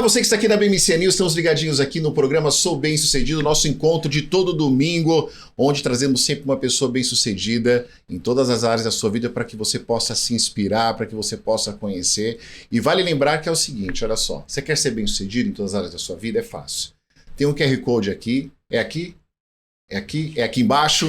você que está aqui na BMC News, estamos ligadinhos aqui no programa Sou Bem Sucedido, nosso encontro de todo domingo, onde trazemos sempre uma pessoa bem-sucedida em todas as áreas da sua vida para que você possa se inspirar, para que você possa conhecer. E vale lembrar que é o seguinte, olha só, você quer ser bem-sucedido em todas as áreas da sua vida? É fácil. Tem um QR Code aqui, é aqui? É aqui embaixo,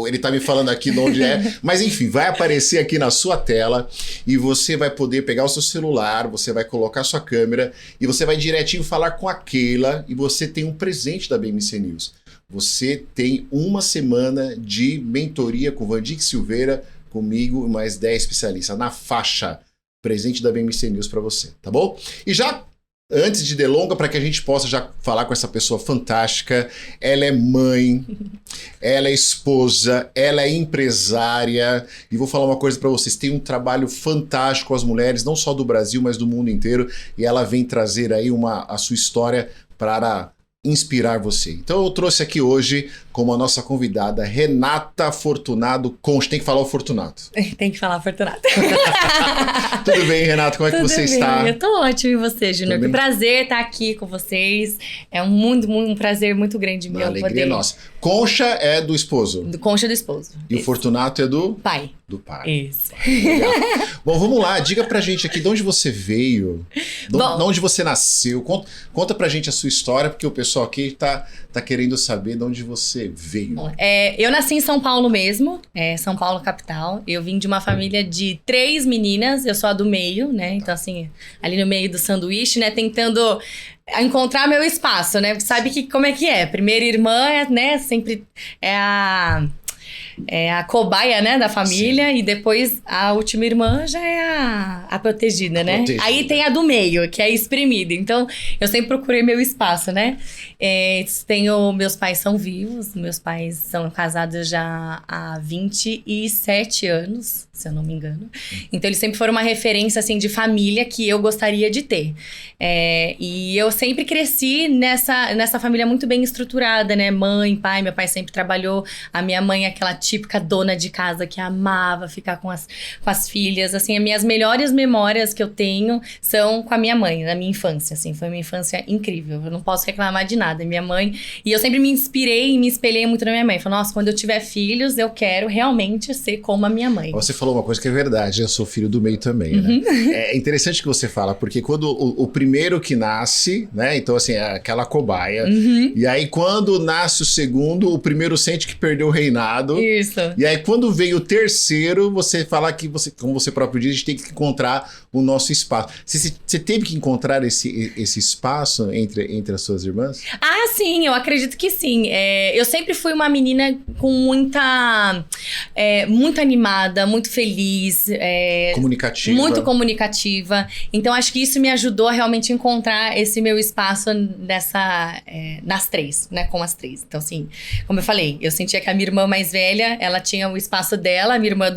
ele tá me falando aqui de onde é, mas enfim, vai aparecer aqui na sua tela e você vai poder pegar o seu celular, você vai colocar a sua câmera e você vai direitinho falar com a Keila e você tem um presente da BMC News. Você tem uma semana de mentoria com o Vandic Silveira, comigo e mais 10 especialistas na faixa. Presente da BMC News para você, tá bom? E já... Antes de delonga, para que a gente possa já falar com essa pessoa fantástica, ela é mãe, ela é esposa, ela é empresária, e vou falar uma coisa para vocês, tem um trabalho fantástico com as mulheres, não só do Brasil, mas do mundo inteiro, e ela vem trazer aí a sua história para inspirar você. Então eu trouxe aqui hoje como a nossa convidada Renata Fortunato Concha. Tem que falar o Fortunato. Tem que falar Fortunato. Tudo bem, Renata? Como é que você está? Eu tô ótimo, e você, Júnior? Que prazer estar aqui com vocês. É um prazer muito grande meu. Uma alegria nossa. Concha é do esposo? Concha do esposo. E o Fortunato é do? Pai. Do pai. Isso. Legal. Bom, vamos lá. Diga pra gente aqui de onde você veio, de onde você nasceu. Conta pra gente a sua história, porque o pessoal aqui tá querendo saber de onde você veio. Eu nasci em São Paulo mesmo, São Paulo capital. Eu vim de uma família de 3 meninas, eu sou a do meio, né? Então, assim, ali no meio do sanduíche, né? Tentando encontrar meu espaço, né? Porque sabe como é que é? Primeira irmã, né? Sempre é a cobaia, né, da família. Sim. E depois a última irmã já é a protegida, né? Aí tem a do meio, que é a espremida. Então, eu sempre procurei meu espaço, né? Meus pais são vivos, meus pais são casados já há 27 anos, se eu não me engano. Então, eles sempre foram uma referência, assim, de família que eu gostaria de ter. E eu sempre cresci nessa família muito bem estruturada, né? Mãe, pai, meu pai sempre trabalhou. A minha mãe é aquela típica dona de casa que amava ficar com as filhas. Assim, as minhas melhores memórias que eu tenho são com a minha mãe, na minha infância, assim. Foi uma infância incrível. Eu não posso reclamar de nada. Minha mãe... E eu sempre me inspirei e me espelhei muito na minha mãe. Falei, nossa, quando eu tiver filhos, eu quero realmente ser como a minha mãe. Você falou uma coisa que é verdade. Eu sou filho do meio também, né? É interessante que você fala, porque quando o primeiro que nasce, né? Então, assim, é aquela cobaia. E aí, quando nasce o segundo, o primeiro sente que perdeu o reinado. Isso. E aí, quando veio o terceiro, você fala que como você próprio diz, a gente tem que encontrar o nosso espaço. Você teve que encontrar esse espaço entre as suas irmãs? Ah, sim, eu acredito que sim. Eu sempre fui uma menina com muito animada, muito feliz. Comunicativa. Muito comunicativa. Então, acho que isso me ajudou a realmente encontrar esse meu espaço nas 3, né? Com as 3. Então, assim, como eu falei, eu sentia que a minha irmã mais velha, ela tinha o espaço dela, a minha irmã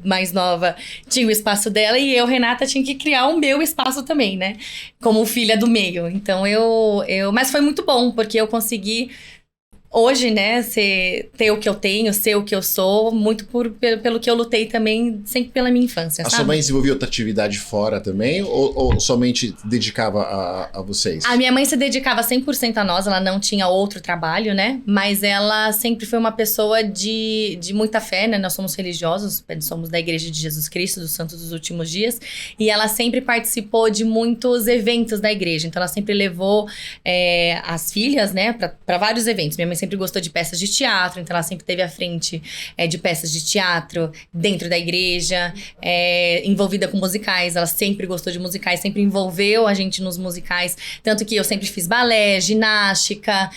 mais nova tinha o espaço dela, e eu, Renata, tinha que criar o meu espaço também, né? Como filha do meio. Então, mas foi muito bom, porque eu consegui... Hoje, né, ter o que eu tenho, ser o que eu sou, muito pelo que eu lutei também, sempre pela minha infância, sabe? A sua mãe desenvolveu outra atividade fora também, ou somente dedicava a vocês? A minha mãe se dedicava 100% a nós, ela não tinha outro trabalho, né? Mas ela sempre foi uma pessoa de muita fé, né? Nós somos religiosos, somos da Igreja de Jesus Cristo, dos Santos dos Últimos Dias, e ela sempre participou de muitos eventos da igreja, então ela sempre levou as filhas, né, para vários eventos. Minha mãe sempre gostou de peças de teatro, então ela sempre esteve à frente de peças de teatro dentro da igreja, envolvida com musicais. Ela sempre gostou de musicais, sempre envolveu a gente nos musicais, tanto que eu sempre fiz balé, ginástica,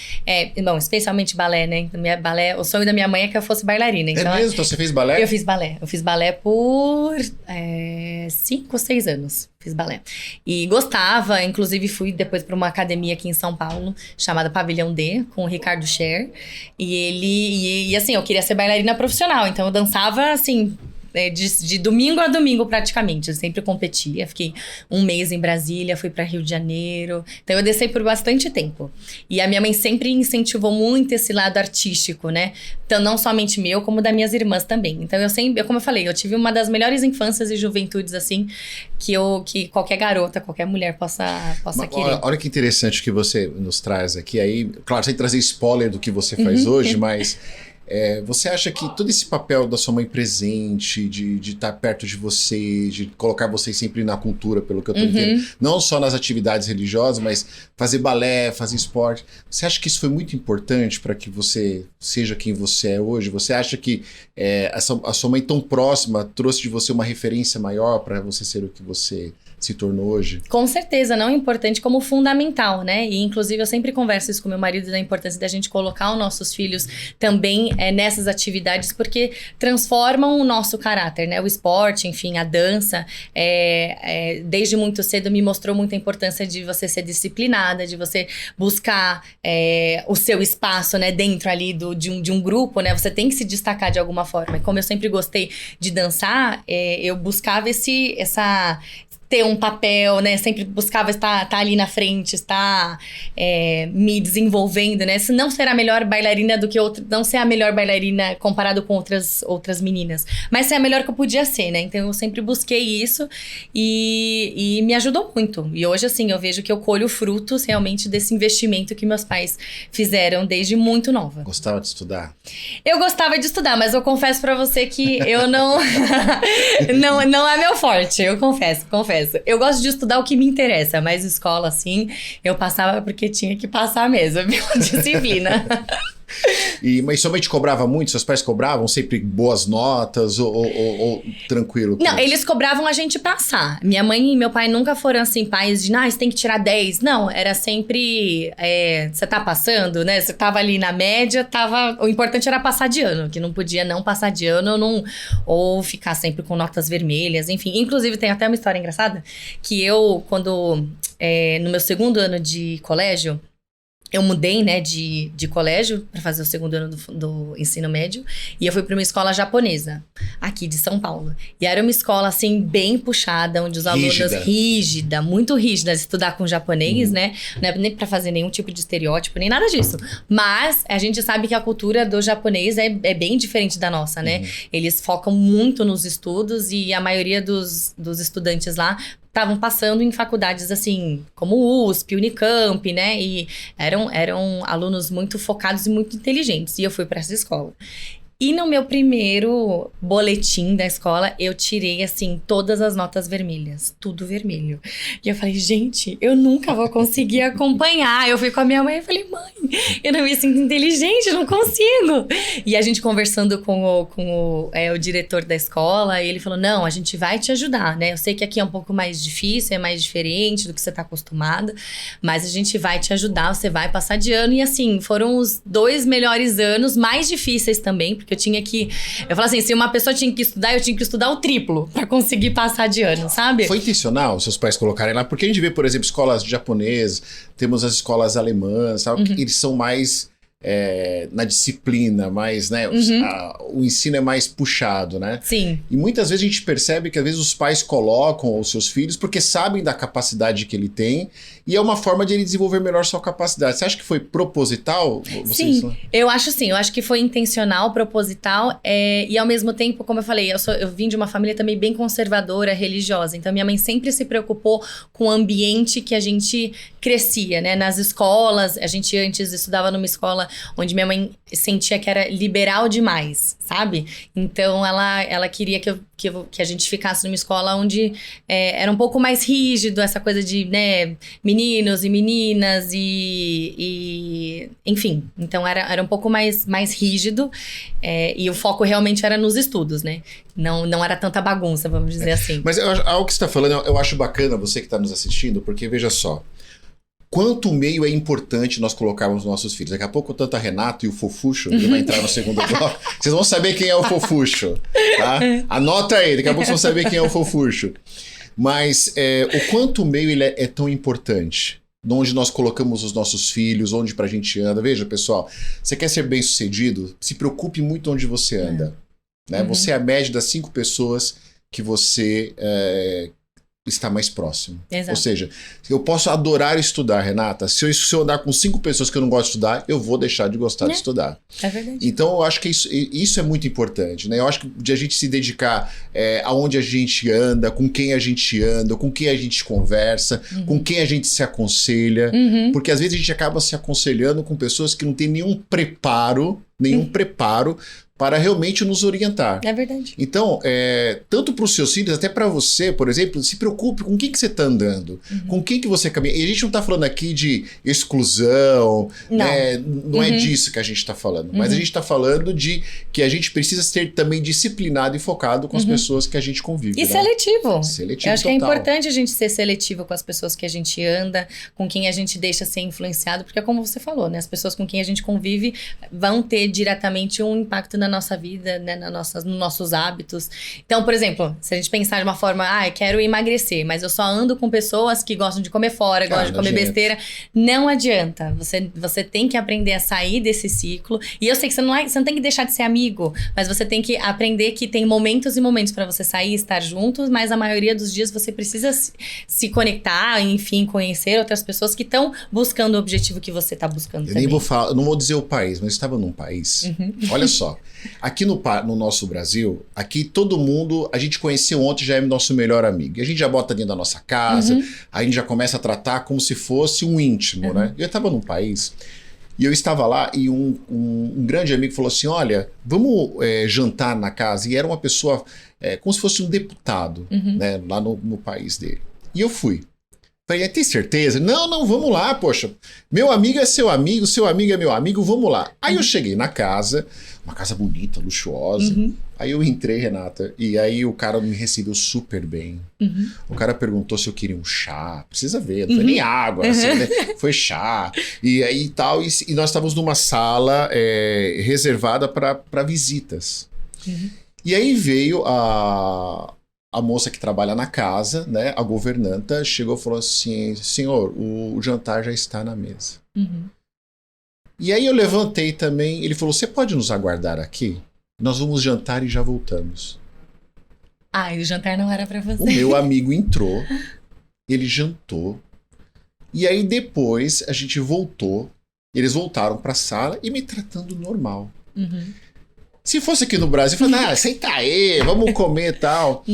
especialmente balé, né? O sonho da minha mãe é que eu fosse bailarina. Então, mesmo? Então você fez balé? Eu fiz balé por 5 ou 6 anos. Fiz balé. E gostava, inclusive fui depois para uma academia aqui em São Paulo, chamada Pavilhão D, com o Ricardo Scher. E assim, eu queria ser bailarina profissional, então eu dançava, assim, de domingo a domingo praticamente. Eu sempre competia, fiquei um mês em Brasília, fui para Rio de Janeiro. Então eu desci por bastante tempo. E a minha mãe sempre incentivou muito esse lado artístico, né? Então não somente meu, como das minhas irmãs também. Então eu sempre, como eu falei, eu tive uma das melhores infâncias e juventudes assim que qualquer garota, qualquer mulher possa querer. Olha que interessante que você nos traz aqui. Aí, claro, sem trazer spoiler do que você faz hoje, mas você acha que todo esse papel da sua mãe presente, de estar perto de você, de colocar você sempre na cultura, pelo que eu tô entendendo, não só nas atividades religiosas, mas fazer balé, fazer esporte, você acha que isso foi muito importante para que você seja quem você é hoje? Você acha que a sua mãe tão próxima trouxe de você uma referência maior para você ser o que você se tornou hoje? Com certeza, não importante, como fundamental, né? E inclusive eu sempre converso isso com meu marido da importância da gente colocar os nossos filhos também nessas atividades, porque transformam o nosso caráter, né? O esporte, enfim, a dança, desde muito cedo me mostrou muita importância de você ser disciplinada, de você buscar o seu espaço, né? Dentro ali de um grupo, né? Você tem que se destacar de alguma forma. E como eu sempre gostei de dançar, eu buscava ter um papel, né? Sempre buscava estar ali na frente, estar me desenvolvendo, né? Se não ser a melhor bailarina do que outra, não ser a melhor bailarina comparado com outras meninas, mas ser a melhor que eu podia ser, né? Então eu sempre busquei isso e me ajudou muito. E hoje, assim, eu vejo que eu colho frutos realmente desse investimento que meus pais fizeram desde muito nova. Gostava de estudar? Eu gostava de estudar, mas eu confesso pra você que eu não é meu forte, eu confesso. Eu gosto de estudar o que me interessa, mas escola, assim, eu passava porque tinha que passar mesmo, pela disciplina. Mas sua mãe te cobrava muito? Seus pais cobravam sempre boas notas ou tranquilo? Não, eles cobravam a gente passar. Minha mãe e meu pai nunca foram assim, pais de, você tem que tirar 10. Não, era sempre, você tá passando, né? Você tava ali na média, o importante era passar de ano, que não podia não passar de ano ou ficar sempre com notas vermelhas, enfim. Inclusive, tem até uma história engraçada, que eu, no meu segundo ano de colégio, eu mudei, né, de colégio para fazer o segundo ano do ensino médio. E eu fui para uma escola japonesa, aqui de São Paulo. E era uma escola, assim, bem puxada, onde os alunos... Rígida, muito rígida. Estudar com japonês, né? Não é nem para fazer nenhum tipo de estereótipo, nem nada disso. Mas a gente sabe que a cultura do japonês é bem diferente da nossa, né? Eles focam muito nos estudos e a maioria dos estudantes lá estavam passando em faculdades assim, como USP, Unicamp, né? E eram alunos muito focados e muito inteligentes. E eu fui para essa escola. E no meu primeiro boletim da escola, eu tirei, assim, todas as notas vermelhas. Tudo vermelho. E eu falei, gente, eu nunca vou conseguir acompanhar. Eu fui com a minha mãe e falei, mãe, eu não me sinto inteligente, não consigo. E a gente conversando com o diretor da escola, e ele falou, não, a gente vai te ajudar, né? Eu sei que aqui é um pouco mais difícil, é mais diferente do que você tá acostumada, mas a gente vai te ajudar, você vai passar de ano. E assim, foram os 2 melhores anos, mais difíceis também, porque eu falo assim, se uma pessoa tinha que estudar, eu tinha que estudar o triplo pra conseguir passar de ano, sabe? Foi intencional seus pais colocarem lá? Porque a gente vê, por exemplo, escolas japonesas, temos as escolas alemãs, tal, que eles são mais na disciplina, mais, né? O ensino é mais puxado, né? Sim. E muitas vezes a gente percebe que às vezes os pais colocam os seus filhos porque sabem da capacidade que ele tem e é uma forma de ele desenvolver melhor sua capacidade. Você acha que foi proposital? Sim, eu acho sim. Eu acho que foi intencional, proposital e ao mesmo tempo, como eu falei, eu vim de uma família também bem conservadora, religiosa. Então minha mãe sempre se preocupou com o ambiente que a gente crescia, né? Nas escolas, a gente antes estudava numa escola onde minha mãe sentia que era liberal demais, sabe? Então ela queria que a gente ficasse numa escola onde era um pouco mais rígido, essa coisa de, né, meninos e meninas e enfim. Então era um pouco mais rígido e o foco realmente era nos estudos, né? Não era tanta bagunça, vamos dizer assim. Mas algo que você está falando, eu acho bacana você que está nos assistindo, porque veja só, quanto meio é importante nós colocarmos nossos filhos. Daqui a pouco, tanto a Renato e o Fofuxo, ele vai entrar no segundo bloco, vocês vão saber quem é o Fofuxo, tá? Anota aí, daqui a pouco vocês vão saber quem é o Fofuxo. Mas o quanto o meio ele é tão importante, onde nós colocamos os nossos filhos, onde pra gente anda. Veja, pessoal, você quer ser bem-sucedido? Se preocupe muito onde você anda. né? Você é a média das 5 pessoas que você está mais próximo. Exato. Ou seja, eu posso adorar estudar, Renata. Se eu andar com 5 pessoas que eu não gosto de estudar, eu vou deixar de gostar de estudar. É verdade. Então, eu acho que isso é muito importante, né? Eu acho que de a gente se dedicar aonde a gente anda, com quem a gente anda, com quem a gente conversa, com quem a gente se aconselha. Porque às vezes a gente acaba se aconselhando com pessoas que não têm nenhum preparo para realmente nos orientar. É verdade. Então, tanto para os seus filhos, até para você, por exemplo, se preocupe com quem que você está andando, com quem que você caminha. E a gente não está falando aqui de exclusão, Não. né? Não é disso que a gente está falando. Mas a gente está falando de que a gente precisa ser também disciplinado e focado com as pessoas que a gente convive. E né? seletivo. Seletivo Eu acho que é total. importante a gente ser seletivo com as pessoas que a gente anda, com quem a gente deixa ser influenciado, porque é como você falou, né? As pessoas com quem a gente convive vão ter diretamente um impacto na nossa vida, né? Nos nossos hábitos. Então, por exemplo, se a gente pensar de uma forma, eu quero emagrecer, mas eu só ando com pessoas que gostam de comer fora, gostam de comer besteira, não adianta. Você tem que aprender a sair desse ciclo. E eu sei que você não tem que deixar de ser amigo, mas você tem que aprender que tem momentos e momentos para você sair e estar juntos, mas a maioria dos dias você precisa se conectar, enfim, conhecer outras pessoas que estão buscando o objetivo que você está buscando Eu também. nem vou falar, não vou dizer o país, mas eu estava num país. Olha só, aqui no nosso Brasil, aqui todo mundo, a gente conheceu ontem, já é nosso melhor amigo. E a gente já bota dentro da nossa casa, a gente já começa a tratar como se fosse um íntimo, né? Eu estava num país e eu estava lá e um grande amigo falou assim, olha, vamos jantar na casa. E era uma pessoa como se fosse um deputado, né, lá no país dele. E eu fui. Falei, tem certeza? Não, vamos lá, poxa. Meu amigo é seu amigo é meu amigo, vamos lá. Aí eu cheguei na casa, uma casa bonita, luxuosa. Aí eu entrei, Renata, e aí o cara me recebeu super bem. O cara perguntou se eu queria um chá. Precisa ver, não foi nem água, assim, né? Foi chá. E aí tal, e nós estávamos numa sala reservada para visitas. E aí veio a moça que trabalha na casa, né, a governanta, chegou e falou assim, senhor, o jantar já está na mesa. E aí eu levantei também, ele falou, você pode nos aguardar aqui? Nós vamos jantar e já voltamos. E o jantar não era pra você. O meu amigo entrou, ele jantou, e aí depois a gente voltou, eles voltaram para a sala e me tratando normal. Se fosse aqui no Brasil, eu falei, senta aí, vamos comer e tal.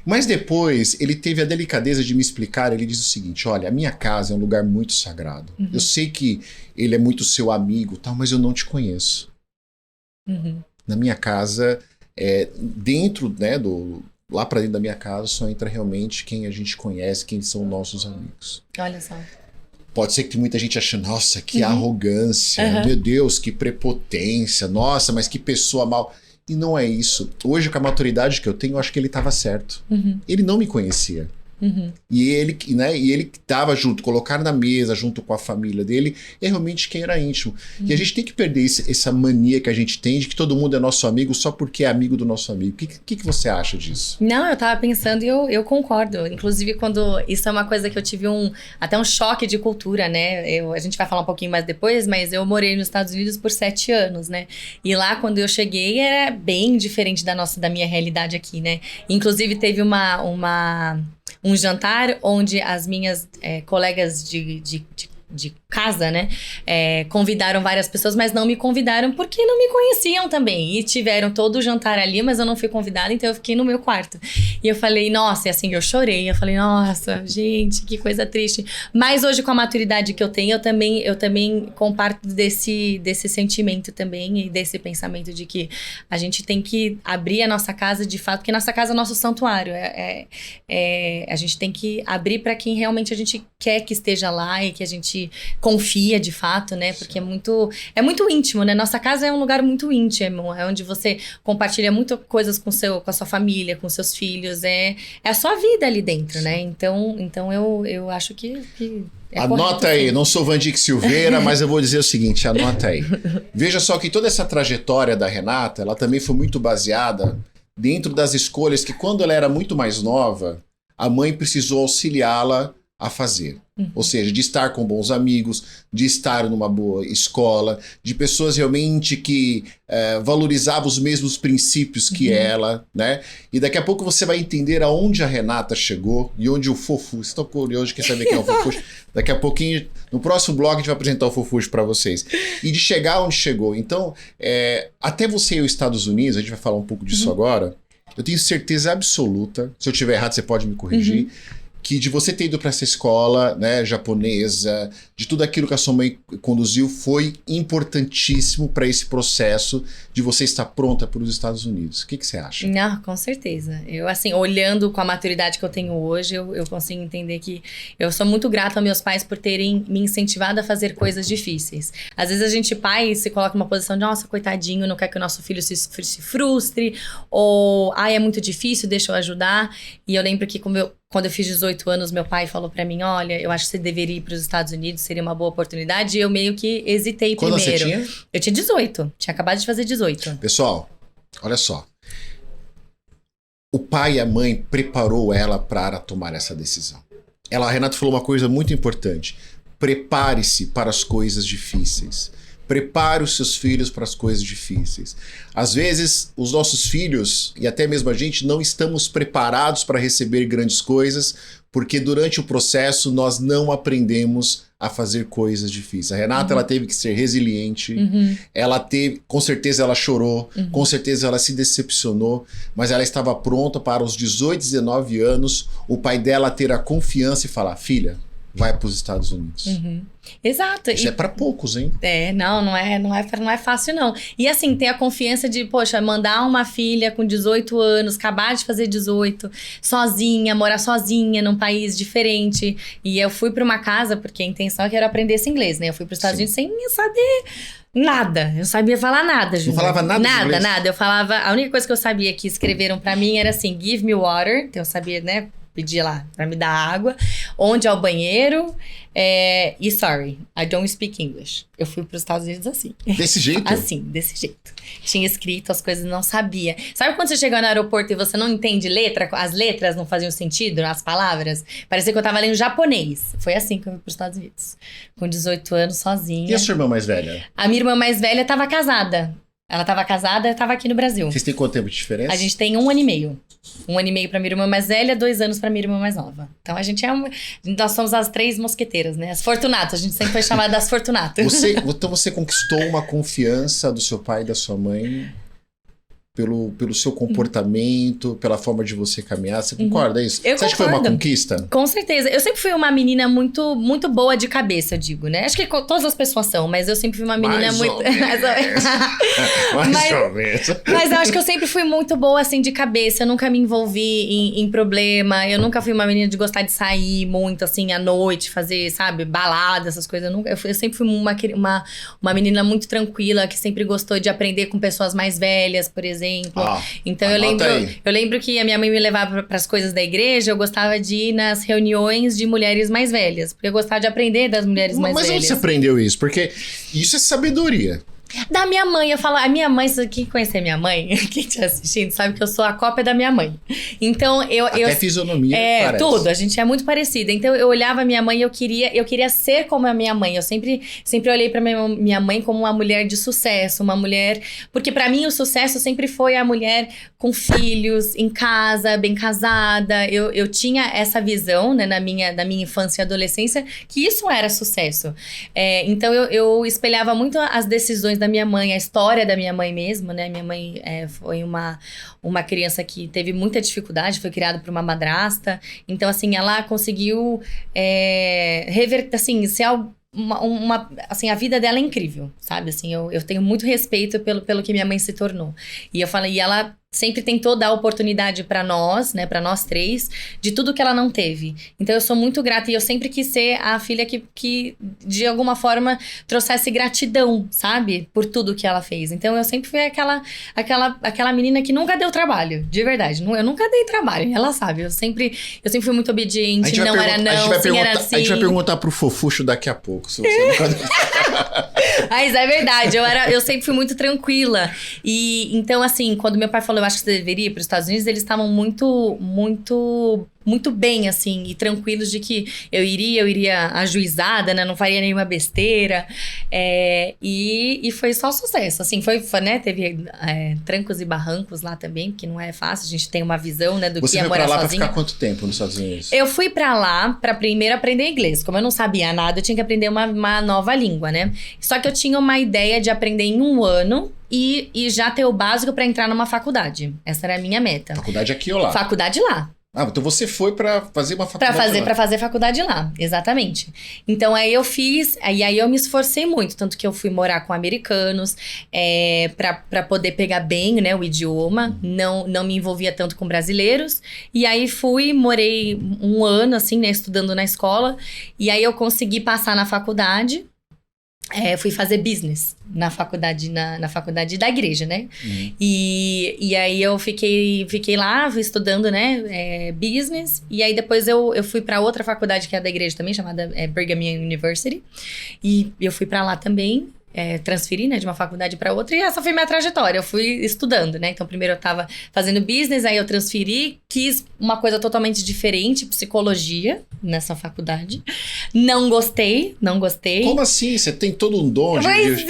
Mas depois, ele teve a delicadeza de me explicar, ele diz o seguinte, olha, a minha casa é um lugar muito sagrado. Eu sei que ele é muito seu amigo, tal, mas eu não te conheço. Na minha casa, dentro, né, lá pra dentro da minha casa, só entra realmente quem a gente conhece, quem são nossos amigos. Olha só. Pode ser que tem muita gente achando, nossa, que arrogância, meu Deus, que prepotência, nossa, mas que pessoa mal. E não é isso. Hoje, com a maturidade que eu tenho, eu acho que ele estava certo. Ele não me conhecia. E ele que estava junto, colocar na mesa junto com a família dele, é realmente quem era íntimo. E a gente tem que perder essa mania que a gente tem de que todo mundo é nosso amigo só porque é amigo do nosso amigo. O que você acha disso? Não, eu tava pensando e eu concordo. Inclusive, quando isso é uma coisa que eu tive até um choque de cultura, né? A gente vai falar um pouquinho mais depois, mas eu morei nos Estados Unidos por 7 anos, né? E lá, quando eu cheguei, era bem diferente da minha realidade aqui, né? Inclusive, teve um jantar onde as minhas colegas de casa, né, convidaram várias pessoas, mas não me convidaram porque não me conheciam também. E tiveram todo o jantar ali, mas eu não fui convidada, então eu fiquei no meu quarto. E eu falei, nossa, e assim, eu chorei. Eu falei, nossa, gente, que coisa triste. Mas hoje, com a maturidade que eu tenho, eu também comparto desse sentimento também e desse pensamento de que a gente tem que abrir a nossa casa de fato, porque nossa casa é nosso santuário. A gente tem que abrir para quem realmente a gente quer que esteja lá e que a gente confia de fato, né? Porque é muito íntimo, né? Nossa casa é um lugar muito íntimo, é onde você compartilha muitas coisas com a sua família, com seus filhos, é a sua vida ali dentro, né? Então eu acho que anota aí, não sou Vandic Silveira, mas eu vou dizer o seguinte, anota aí. Veja só que toda essa trajetória da Renata, ela também foi muito baseada dentro das escolhas que quando ela era muito mais nova, a mãe precisou auxiliá-la a fazer. Ou seja, de estar com bons amigos, de estar numa boa escola, de pessoas realmente que valorizavam os mesmos princípios que ela, né? E daqui a pouco você vai entender aonde a Renata chegou e onde o Fofuxo. Estou curioso, quer saber quem é o Fofuxo? Daqui a pouquinho, no próximo blog, a gente vai apresentar o Fofuxo para vocês. E de chegar onde chegou. Então, até você ir aos Estados Unidos, a gente vai falar um pouco disso agora, eu tenho certeza absoluta, se eu estiver errado, você pode me corrigir, que de você ter ido para essa escola, né, japonesa, de tudo aquilo que a sua mãe conduziu, foi importantíssimo para esse processo de você estar pronta para os Estados Unidos. O que você acha? Não, com certeza. Eu, assim, olhando com a maturidade que eu tenho hoje, eu consigo entender que eu sou muito grata aos meus pais por terem me incentivado a fazer coisas difíceis. Às vezes a gente, pai, se coloca numa posição de, nossa, coitadinho, não quer que o nosso filho se frustre, ou, ai, é muito difícil, deixa eu ajudar. E eu lembro que quando eu fiz 18 anos, meu pai falou pra mim, olha, eu acho que você deveria ir pros Estados Unidos, seria uma boa oportunidade. E eu meio que hesitei Quando primeiro. Você tinha? Eu tinha 18. Tinha acabado de fazer 18. Pessoal, olha só. O pai e a mãe preparou ela para tomar essa decisão. A Renata falou uma coisa muito importante. Prepare-se para as coisas difíceis. Prepare os seus filhos para as coisas difíceis. Às vezes, os nossos filhos, e até mesmo a gente, não estamos preparados para receber grandes coisas, porque durante o processo nós não aprendemos a fazer coisas difíceis. A Renata, ela teve que ser resiliente, com certeza ela chorou, com certeza ela se decepcionou, mas ela estava pronta para os 18, 19 anos, o pai dela ter a confiança e falar, filha, vai para os Estados Unidos. Exato. Isso é para poucos, hein? Não é fácil, não. E assim, ter a confiança de, poxa, mandar uma filha com 18 anos, acabar de fazer 18, sozinha, morar sozinha num país diferente. E eu fui pra uma casa, porque a intenção é que eu aprender esse inglês, né? Eu fui pros Estados Unidos sem saber nada. Eu não sabia falar nada, Júnior. Não falava nada de inglês? Nada. Eu falava... A única coisa que eu sabia que escreveram pra mim era assim, give me water. Então eu sabia, né? Pedir lá pra me dar água, onde é o banheiro, e sorry, I don't speak English. Eu fui pros Estados Unidos assim. Desse jeito? Assim, desse jeito. Tinha escrito as coisas, não sabia. Sabe quando você chega no aeroporto e você não entende letra? As letras não faziam sentido, as palavras? Parecia que eu tava lendo japonês. Foi assim que eu fui pros Estados Unidos. Com 18 anos, sozinha. E a sua irmã mais velha? A minha irmã mais velha tava casada. Ela tava casada, eu tava aqui no Brasil. Vocês têm quanto tempo de diferença? A gente tem 1 ano e meio. 1 ano e meio pra minha irmã mais velha, 2 anos pra minha irmã mais nova. Então a gente nós somos as 3 mosqueteiras, né? As Fortunatas, a gente sempre foi chamada das Fortunatas. Então você conquistou uma confiança do seu pai e da sua mãe pelo seu comportamento, pela forma de você caminhar. Você concorda isso? Você acha que foi uma conquista? Com certeza. Eu sempre fui uma menina muito, muito boa de cabeça, eu digo, né? Acho que todas as pessoas são, mas eu sempre fui uma menina Mais muito... ou menos. Mas eu acho que eu sempre fui muito boa, assim, de cabeça. Eu nunca me envolvi em problema. Eu nunca fui uma menina de gostar de sair muito, assim, à noite, fazer, sabe, balada, essas coisas. Eu sempre fui uma menina muito tranquila, que sempre gostou de aprender com pessoas mais velhas, por exemplo. Então eu lembro que a minha mãe me levava para as coisas da igreja, eu gostava de ir nas reuniões de mulheres mais velhas, porque eu gostava de aprender das mulheres mais velhas. Mas onde você aprendeu isso? Porque isso é sabedoria. Da minha mãe, eu falo, a minha mãe, quem conhecer minha mãe, quem estiver assistindo, sabe que eu sou a cópia da minha mãe. Então, Até fisionomia parece. Tudo, a gente é muito parecida. Então, eu olhava a minha mãe e eu queria ser como a minha mãe. Eu sempre olhei pra minha mãe como uma mulher de sucesso, uma mulher... Porque pra mim, o sucesso sempre foi a mulher com filhos, em casa, bem casada. Eu tinha essa visão, né, da minha infância e adolescência, que isso era sucesso. Então, eu espelhava muito as decisões da minha mãe, a história da minha mãe mesmo, né? Minha mãe foi uma criança que teve muita dificuldade, foi criada por uma madrasta. Então, assim, ela conseguiu reverter, assim, ser assim, a vida dela é incrível, sabe? Assim, eu tenho muito respeito pelo que minha mãe se tornou. E ela sempre tentou dar oportunidade pra nós, né, pra nós 3, de tudo que ela não teve. Então eu sou muito grata e eu sempre quis ser a filha que de alguma forma trouxesse gratidão, sabe? Por tudo que ela fez. Então eu sempre fui aquela menina que nunca deu trabalho, de verdade. Eu nunca dei trabalho, ela sabe. Eu sempre fui muito obediente, não era não, sim era sim. A gente vai perguntar pro Fofuxo daqui a pouco, se você nunca deu Mas é verdade, eu sempre fui muito tranquila. E então, assim, quando meu pai falou, eu acho que você deveria ir para os Estados Unidos, eles estavam muito muito bem, assim, e tranquilos de que eu iria ajuizada, né? Não faria nenhuma besteira. E foi só sucesso, assim, foi né? Teve trancos e barrancos lá também, que não é fácil, a gente tem uma visão, né, do que é morar sozinha. Você foi pra lá pra ficar quanto tempo nos Estados Unidos? Eu fui pra lá pra primeiro aprender inglês. Como eu não sabia nada, eu tinha que aprender uma nova língua, né? Só que eu tinha uma ideia de aprender em 1 ano e já ter o básico pra entrar numa faculdade. Essa era a minha meta. Faculdade aqui ou lá? Faculdade lá. Ah, então você foi pra fazer uma faculdade Pra fazer faculdade lá, exatamente. Então aí eu fiz, e aí eu me esforcei muito, tanto que eu fui morar com americanos, pra poder pegar bem, né, o idioma, não me envolvia tanto com brasileiros, e aí morei 1 ano, assim, né, estudando na escola, e aí eu consegui passar na faculdade. Fui fazer business na faculdade, na faculdade da igreja, né? E aí eu fiquei lá estudando, né? Business. E aí depois eu fui pra outra faculdade que é da igreja também, chamada Brigham Young University. E eu fui pra lá também. Transferi, né, de uma faculdade para outra, e essa foi minha trajetória, eu fui estudando, né, então primeiro eu tava fazendo business, aí eu transferi, quis uma coisa totalmente diferente, psicologia, nessa faculdade, não gostei. Como assim? Você tem todo um dom Pois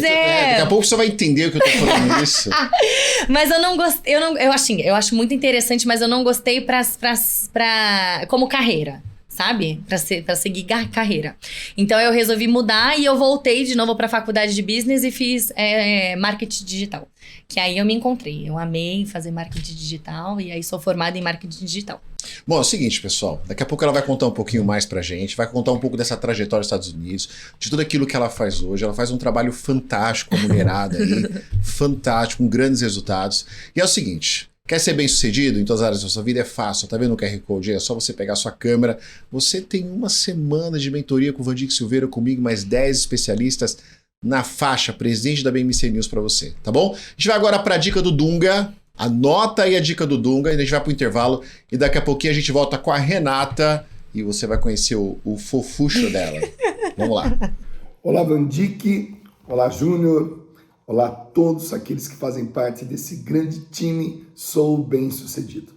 é. Daqui a pouco você vai entender o que eu tô falando isso. Mas eu não gostei, eu acho muito interessante, mas eu não gostei como carreira. Sabe? Pra seguir carreira. Então, eu resolvi mudar e eu voltei de novo pra faculdade de business e fiz marketing digital. Que aí eu me encontrei. Eu amei fazer marketing digital e aí sou formada em marketing digital. Bom, é o seguinte, pessoal. Daqui a pouco ela vai contar um pouquinho mais pra gente, vai contar um pouco dessa trajetória nos Estados Unidos, de tudo aquilo que ela faz hoje. Ela faz um trabalho fantástico, a mulherada aí, fantástico, com grandes resultados. E é o seguinte... Quer ser bem sucedido em todas as áreas da sua vida? É fácil, tá vendo o QR Code? É só você pegar a sua câmera. Você tem 1 semana de mentoria com o Vandic Silveira, comigo, mais 10 especialistas na faixa, presidente da BMC News pra você, tá bom? A gente vai agora pra dica do Dunga. Anota aí a dica do Dunga, e a gente vai pro intervalo. E daqui a pouquinho a gente volta com a Renata e você vai conhecer o fofucho dela. Vamos lá. Olá, Vandic. Olá, Júnior. Olá a todos aqueles que fazem parte desse grande time Sou Bem-Sucedido.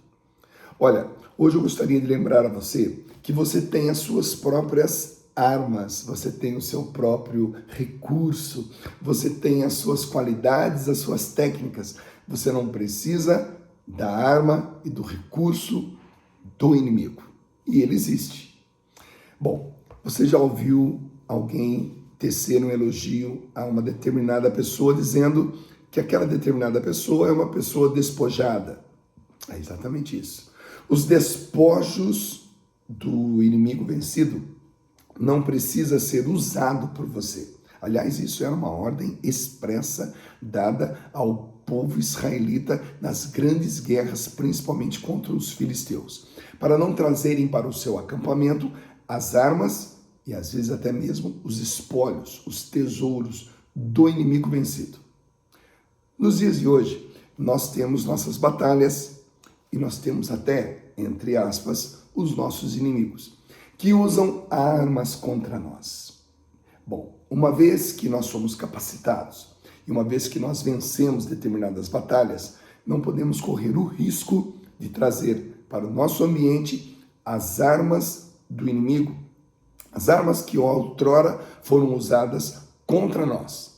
Olha, hoje eu gostaria de lembrar a você que você tem as suas próprias armas, você tem o seu próprio recurso, você tem as suas qualidades, as suas técnicas. Você não precisa da arma e do recurso do inimigo. E ele existe. Bom, você já ouviu alguém tecer um elogio a uma determinada pessoa dizendo que aquela determinada pessoa é uma pessoa despojada? É exatamente isso. Os despojos do inimigo vencido não precisa ser usado por você. Aliás, isso era uma ordem expressa dada ao povo israelita nas grandes guerras, principalmente contra os filisteus, para não trazerem para o seu acampamento as armas e às vezes até mesmo os espólios, os tesouros do inimigo vencido. Nos dias de hoje, nós temos nossas batalhas e nós temos até, entre aspas, os nossos inimigos, que usam armas contra nós. Bom, uma vez que nós somos capacitados e uma vez que nós vencemos determinadas batalhas, não podemos correr o risco de trazer para o nosso ambiente as armas do inimigo, as armas que outrora foram usadas contra nós.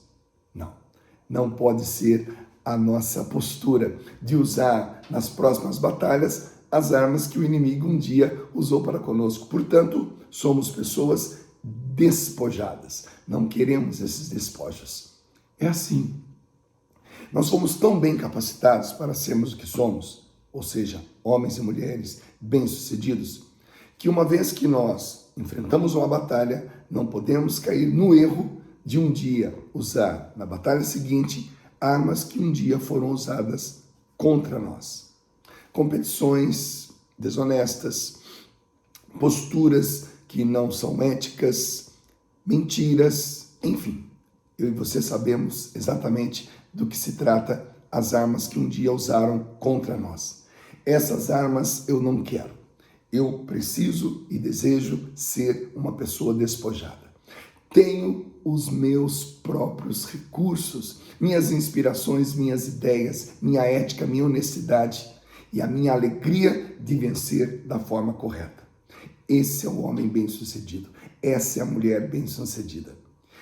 Não pode ser a nossa postura de usar nas próximas batalhas as armas que o inimigo um dia usou para conosco. Portanto, somos pessoas despojadas. Não queremos esses despojos. É assim. Nós fomos tão bem capacitados para sermos o que somos, ou seja, homens e mulheres bem-sucedidos, que uma vez que nós enfrentamos uma batalha, não podemos cair no erro de um dia usar na batalha seguinte armas que um dia foram usadas contra nós. Competições desonestas, posturas que não são éticas, mentiras, enfim. Eu e você sabemos exatamente do que se trata as armas que um dia usaram contra nós. Essas armas eu não quero. Eu preciso e desejo ser uma pessoa despojada. Tenho os meus próprios recursos, minhas inspirações, minhas ideias, minha ética, minha honestidade. e a minha alegria de vencer da forma correta. Esse é o homem bem-sucedido. Essa é a mulher bem-sucedida.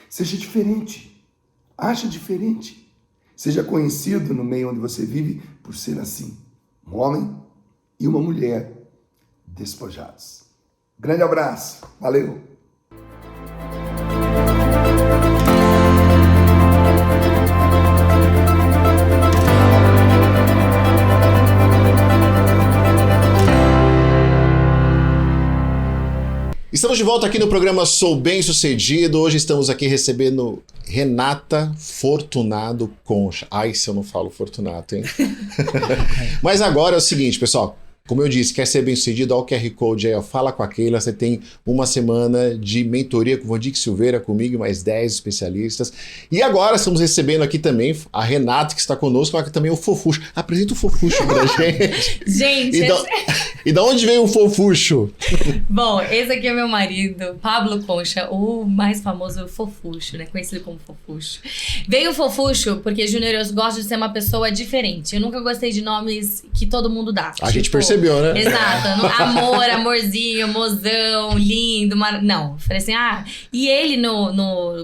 Seja diferente. Ache diferente. Seja conhecido no meio onde você vive por ser assim. Um homem e uma mulher despojados. Grande abraço. Valeu. Estamos de volta aqui no programa Sou Bem Sucedido. Hoje estamos aqui recebendo Renata Fortunato Concha. Ai, se eu não falo Fortunato, hein? Mas agora é o seguinte, pessoal. Como eu disse, quer ser bem sucedido, olha o QR Code aí, ó, fala com a Keila, você tem uma semana de mentoria com o Vandic Silveira, comigo e mais 10 especialistas. E agora estamos recebendo aqui também a Renata, que está conosco, mas também o Fofuxo. Apresenta o Fofuxo pra gente. Gente, E da onde veio o Fofuxo? Bom, esse aqui é meu marido, Pablo Concha, o mais famoso Fofuxo, né? Conhecido como Fofuxo. Veio o Fofuxo porque, Júnior, eu gosto de ser uma pessoa diferente. Eu nunca gostei de nomes que todo mundo dá. A gente percebeu, né? Exato. Amor, amorzinho, mozão, lindo. Não, falei assim, E ele,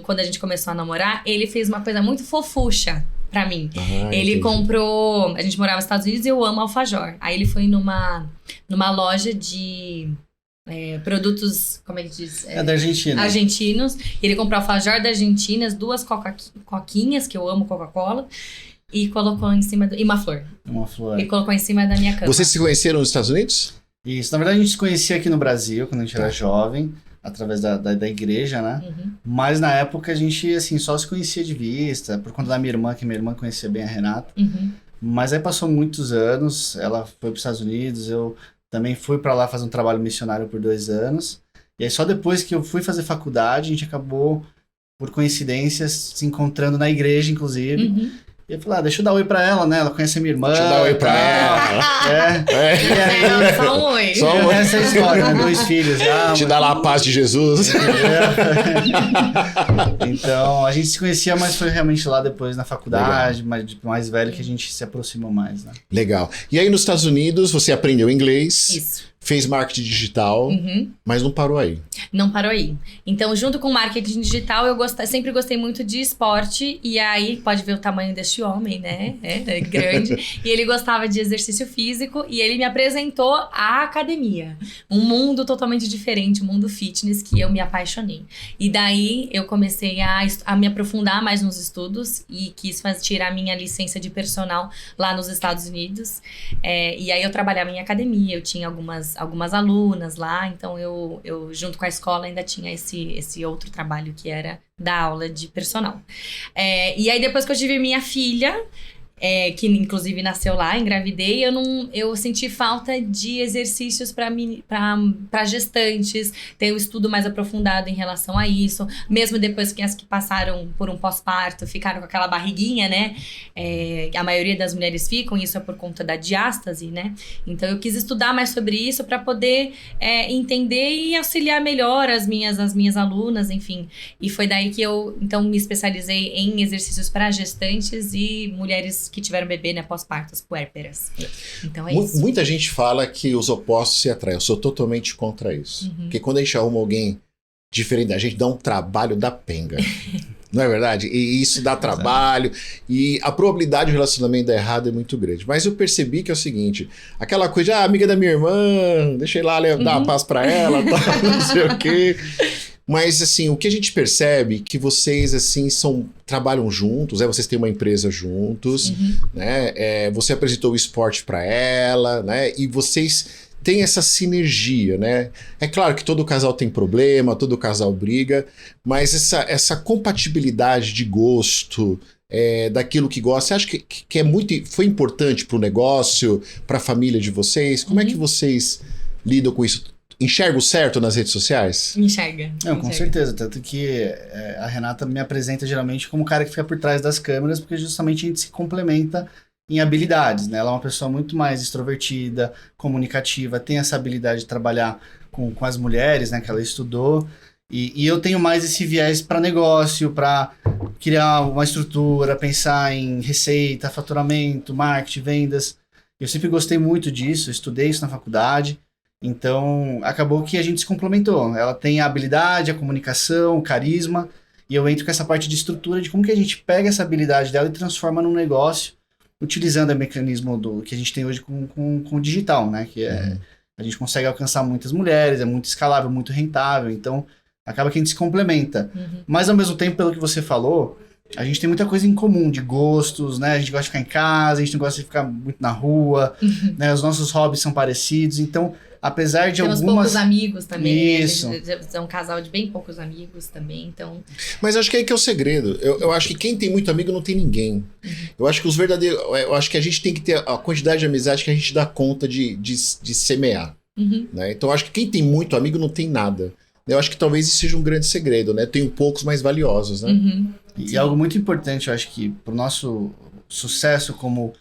quando a gente começou a namorar, ele fez uma coisa muito fofucha pra mim. Ele comprou... A gente morava nos Estados Unidos e eu amo alfajor. Aí ele foi numa loja de... produtos, como é que diz? Da Argentina. Argentinos. Ele comprou alfajor da Argentina, 2 coquinhas, que eu amo Coca-Cola, e colocou em cima e uma flor. Uma flor. E colocou em cima da minha cama. Vocês se conheceram nos Estados Unidos? Isso. Na verdade, a gente se conhecia aqui no Brasil, quando a gente era jovem, através da igreja, né? Uhum. Mas na época a gente, assim, só se conhecia de vista, por conta da minha irmã, que minha irmã conhecia bem a Renata. Uhum. Mas aí passou muitos anos, ela foi para os Estados Unidos, eu também fui para lá fazer um trabalho missionário por 2 anos. E aí só depois que eu fui fazer faculdade, a gente acabou, por coincidências, se encontrando na igreja, inclusive. Uhum. E eu falei, deixa eu dar oi pra ela, né? Ela conhece a minha irmã. Deixa eu dar oi pra ela. E aí, Só um oi. Só um oi. essa é a história, né? 2 filhos já. Te dá lá a paz de Jesus. Então, a gente se conhecia, mas foi realmente lá depois na faculdade, mais velho, que a gente se aproximou mais, né? Legal. E aí nos Estados Unidos você aprendeu inglês, Isso. fez marketing digital, mas não parou aí. Não parou aí. Então, junto com o marketing digital, eu sempre gostei muito de esporte. E aí, pode ver o tamanho deste homem, né? É grande. E ele gostava de exercício físico. E ele me apresentou à academia. Um mundo totalmente diferente, um mundo fitness, que eu me apaixonei. E daí, eu comecei a me aprofundar mais nos estudos. E quis tirar minha licença de personal lá nos Estados Unidos. E aí, eu trabalhava em academia. Eu tinha algumas alunas lá. Então, eu junto com a escola ainda tinha esse outro trabalho que era dar aula de personal. E aí depois que eu tive minha filha, que inclusive nasceu lá, engravidei, eu senti falta de exercícios para gestantes, ter um estudo mais aprofundado em relação a isso, mesmo depois que as que passaram por um pós-parto ficaram com aquela barriguinha, né? A maioria das mulheres ficam, isso é por conta da diástase, né? Então eu quis estudar mais sobre isso para poder entender e auxiliar melhor as minhas alunas, enfim. E foi daí que eu, então, me especializei em exercícios para gestantes e mulheres que tiveram bebê, né, pós-partos, puérperas. Então é isso. Muita gente fala que os opostos se atraem. Eu sou totalmente contra isso. Porque quando a gente arruma alguém diferente da gente, dá um trabalho da penga. Não é verdade? E isso dá trabalho. E a probabilidade do relacionamento dar errado é muito grande. Mas eu percebi que é o seguinte, aquela coisa, amiga da minha irmã, deixei lá dar uma paz pra ela, tal, não sei o quê. Mas, assim, o que a gente percebe é que vocês, assim, trabalham juntos, vocês têm uma empresa juntos, né? Você apresentou o esporte para ela, né? E vocês têm essa sinergia, né? É claro que todo casal tem problema, todo casal briga, mas essa compatibilidade de gosto, daquilo que gosta, você acha que foi importante para o negócio, para a família de vocês? Como é que vocês lidam com isso? Enxerga certo nas redes sociais? Enxerga. Não, com certeza. Tanto que a Renata me apresenta geralmente como o cara que fica por trás das câmeras, porque justamente a gente se complementa em habilidades, né? Ela é uma pessoa muito mais extrovertida, comunicativa, tem essa habilidade de trabalhar com as mulheres, né? Que ela estudou. E eu tenho mais esse viés para negócio, para criar uma estrutura, pensar em receita, faturamento, marketing, vendas. Eu sempre gostei muito disso, estudei isso na faculdade. Então, acabou que a gente se complementou. Ela tem a habilidade, a comunicação, o carisma, e eu entro com essa parte de estrutura de como que a gente pega essa habilidade dela e transforma num negócio, utilizando o mecanismo que a gente tem hoje com o digital, né? Que é, a gente consegue alcançar muitas mulheres, é muito escalável, muito rentável, então acaba que a gente se complementa. Mas, ao mesmo tempo, pelo que você falou, a gente tem muita coisa em comum, de gostos, né? A gente gosta de ficar em casa, a gente não gosta de ficar muito na rua, né? Os nossos hobbies são parecidos, então... Apesar de Temos algumas... poucos amigos também. Isso. A gente é um casal de bem poucos amigos também, então... Mas acho que aí que é o segredo. Eu acho que quem tem muito amigo não tem ninguém. Eu acho que os verdadeiros... Eu acho que a gente tem que ter a quantidade de amizade que a gente dá conta de semear. Né? Então eu acho que quem tem muito amigo não tem nada. Eu acho que talvez isso seja um grande segredo, né? Tenho poucos mais valiosos, né? E algo muito importante, eu acho que pro nosso sucesso como...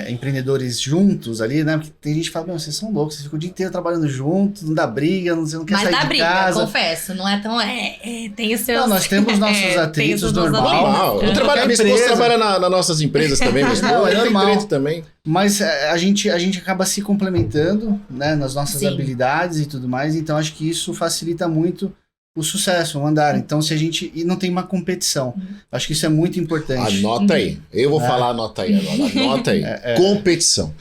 empreendedores juntos ali, né? Porque tem gente que fala, meu, vocês são loucos, vocês ficam o dia inteiro trabalhando juntos, não dá briga, você não quer Mas sair dá de briga, casa. confesso, não é tão... tem os seus... Não, nós temos nossos atritos normal. Eu trabalho, minha esposa trabalha nas nossas empresas também, mas Não, é normal. tem treta também. Mas a gente acaba se complementando, né? Nas nossas Sim. habilidades e tudo mais, então acho que isso facilita muito o sucesso, o andar. Então, se a gente... E não tem uma competição. Acho que isso é muito importante. Anota aí. Eu vou falar anota aí agora. Anota aí. Competição.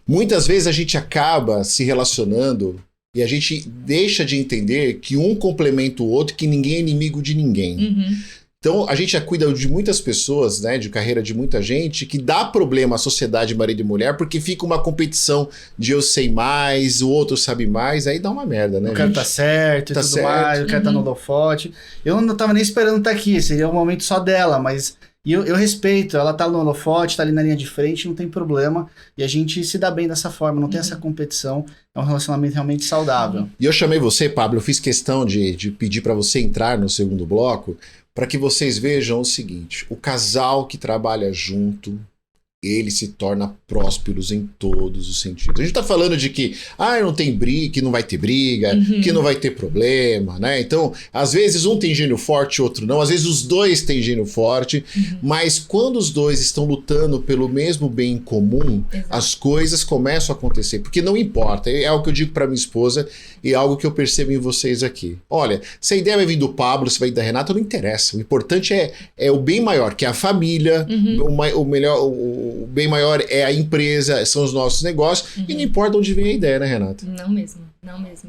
Muitas vezes a gente acaba se relacionando e a gente deixa de entender que um complementa o outro, que ninguém é inimigo de ninguém. Então, a gente já cuida de muitas pessoas, né, de carreira de muita gente, que dá problema à sociedade marido e mulher, porque fica uma competição de eu sei mais, o outro sabe mais, aí dá uma merda, né, O cara gente? tá certo e Tá tudo certo. mais, o cara tá no holofote. Eu não tava nem esperando estar aqui, seria um momento só dela, mas eu respeito, ela tá no holofote, tá ali na linha de frente, não tem problema, e a gente se dá bem dessa forma, não tem essa competição, é um relacionamento realmente saudável. E eu chamei você, Pablo, eu fiz questão de pedir para você entrar no segundo bloco, para que vocês vejam o seguinte: o casal que trabalha junto, ele se torna prósperos em todos os sentidos. A gente tá falando de que não tem briga, que não vai ter briga, que não vai ter problema, né? Então, às vezes um tem gênio forte, outro não. Às vezes os dois têm gênio forte, mas quando os dois estão lutando pelo mesmo bem comum, as coisas começam a acontecer. Porque não importa, é algo que eu digo para minha esposa e é algo que eu percebo em vocês aqui. Olha, se a ideia vai vir do Pablo, se vai vir da Renata, não interessa. O importante é o bem maior, que é a família, o bem maior é a empresa, são os nossos negócios, e não importa onde vem a ideia, né, Renata? Não mesmo.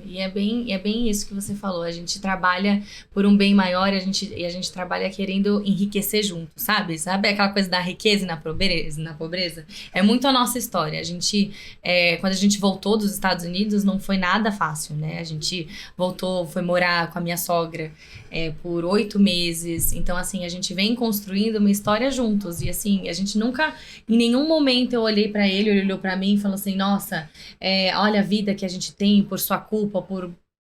E é bem isso que você falou. A gente trabalha por um bem maior e a gente trabalha querendo enriquecer junto, sabe? Sabe aquela coisa da riqueza e na pobreza? É muito a nossa história. A gente, quando a gente voltou dos Estados Unidos, não foi nada fácil, né? A gente voltou, foi morar com a minha sogra por 8 meses. Então, assim, a gente vem construindo uma história juntos. E, assim, a gente nunca, em nenhum momento eu olhei pra ele, ele olhou pra mim e falou assim, nossa, olha a vida que a gente tem por sua culpa,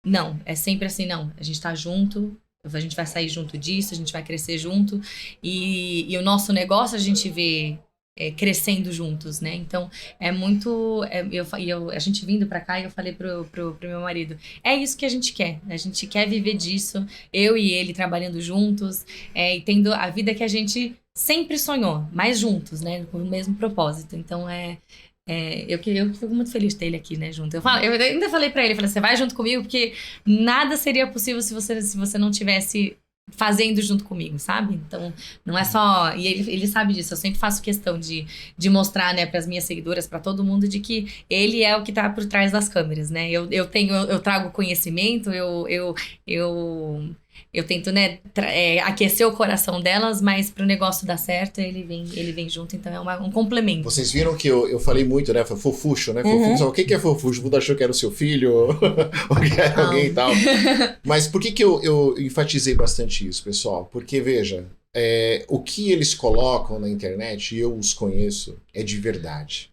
Não, é sempre assim, não. A gente tá junto, a gente vai sair junto disso, a gente vai crescer junto. E o nosso negócio a gente vê crescendo juntos, né? Então, é muito... a gente vindo pra cá, e eu falei pro meu marido, é isso que a gente quer. A gente quer viver disso, eu e ele trabalhando juntos, e tendo a vida que a gente sempre sonhou, mas juntos, né? Com o mesmo propósito. Então, eu fico muito feliz de ter ele aqui, né, junto. Eu ainda falei pra ele, você vai junto comigo, porque nada seria possível se você não tivesse fazendo junto comigo, sabe? Então, não é só... E ele sabe disso, eu sempre faço questão de mostrar, né, pras minhas seguidoras, pra todo mundo, de que ele é o que tá por trás das câmeras, né? Eu trago conhecimento, eu tento, né, aquecer o coração delas, mas pro negócio dar certo, ele vem junto, então é um complemento. Vocês viram que eu falei muito, né? Fofuxo, né? Fofuxo. O que é fofuxo? O mundo achou que era o seu filho, ou que era alguém e tal. Mas por que eu enfatizei bastante isso, pessoal? Porque, veja, o que eles colocam na internet, e eu os conheço, é de verdade.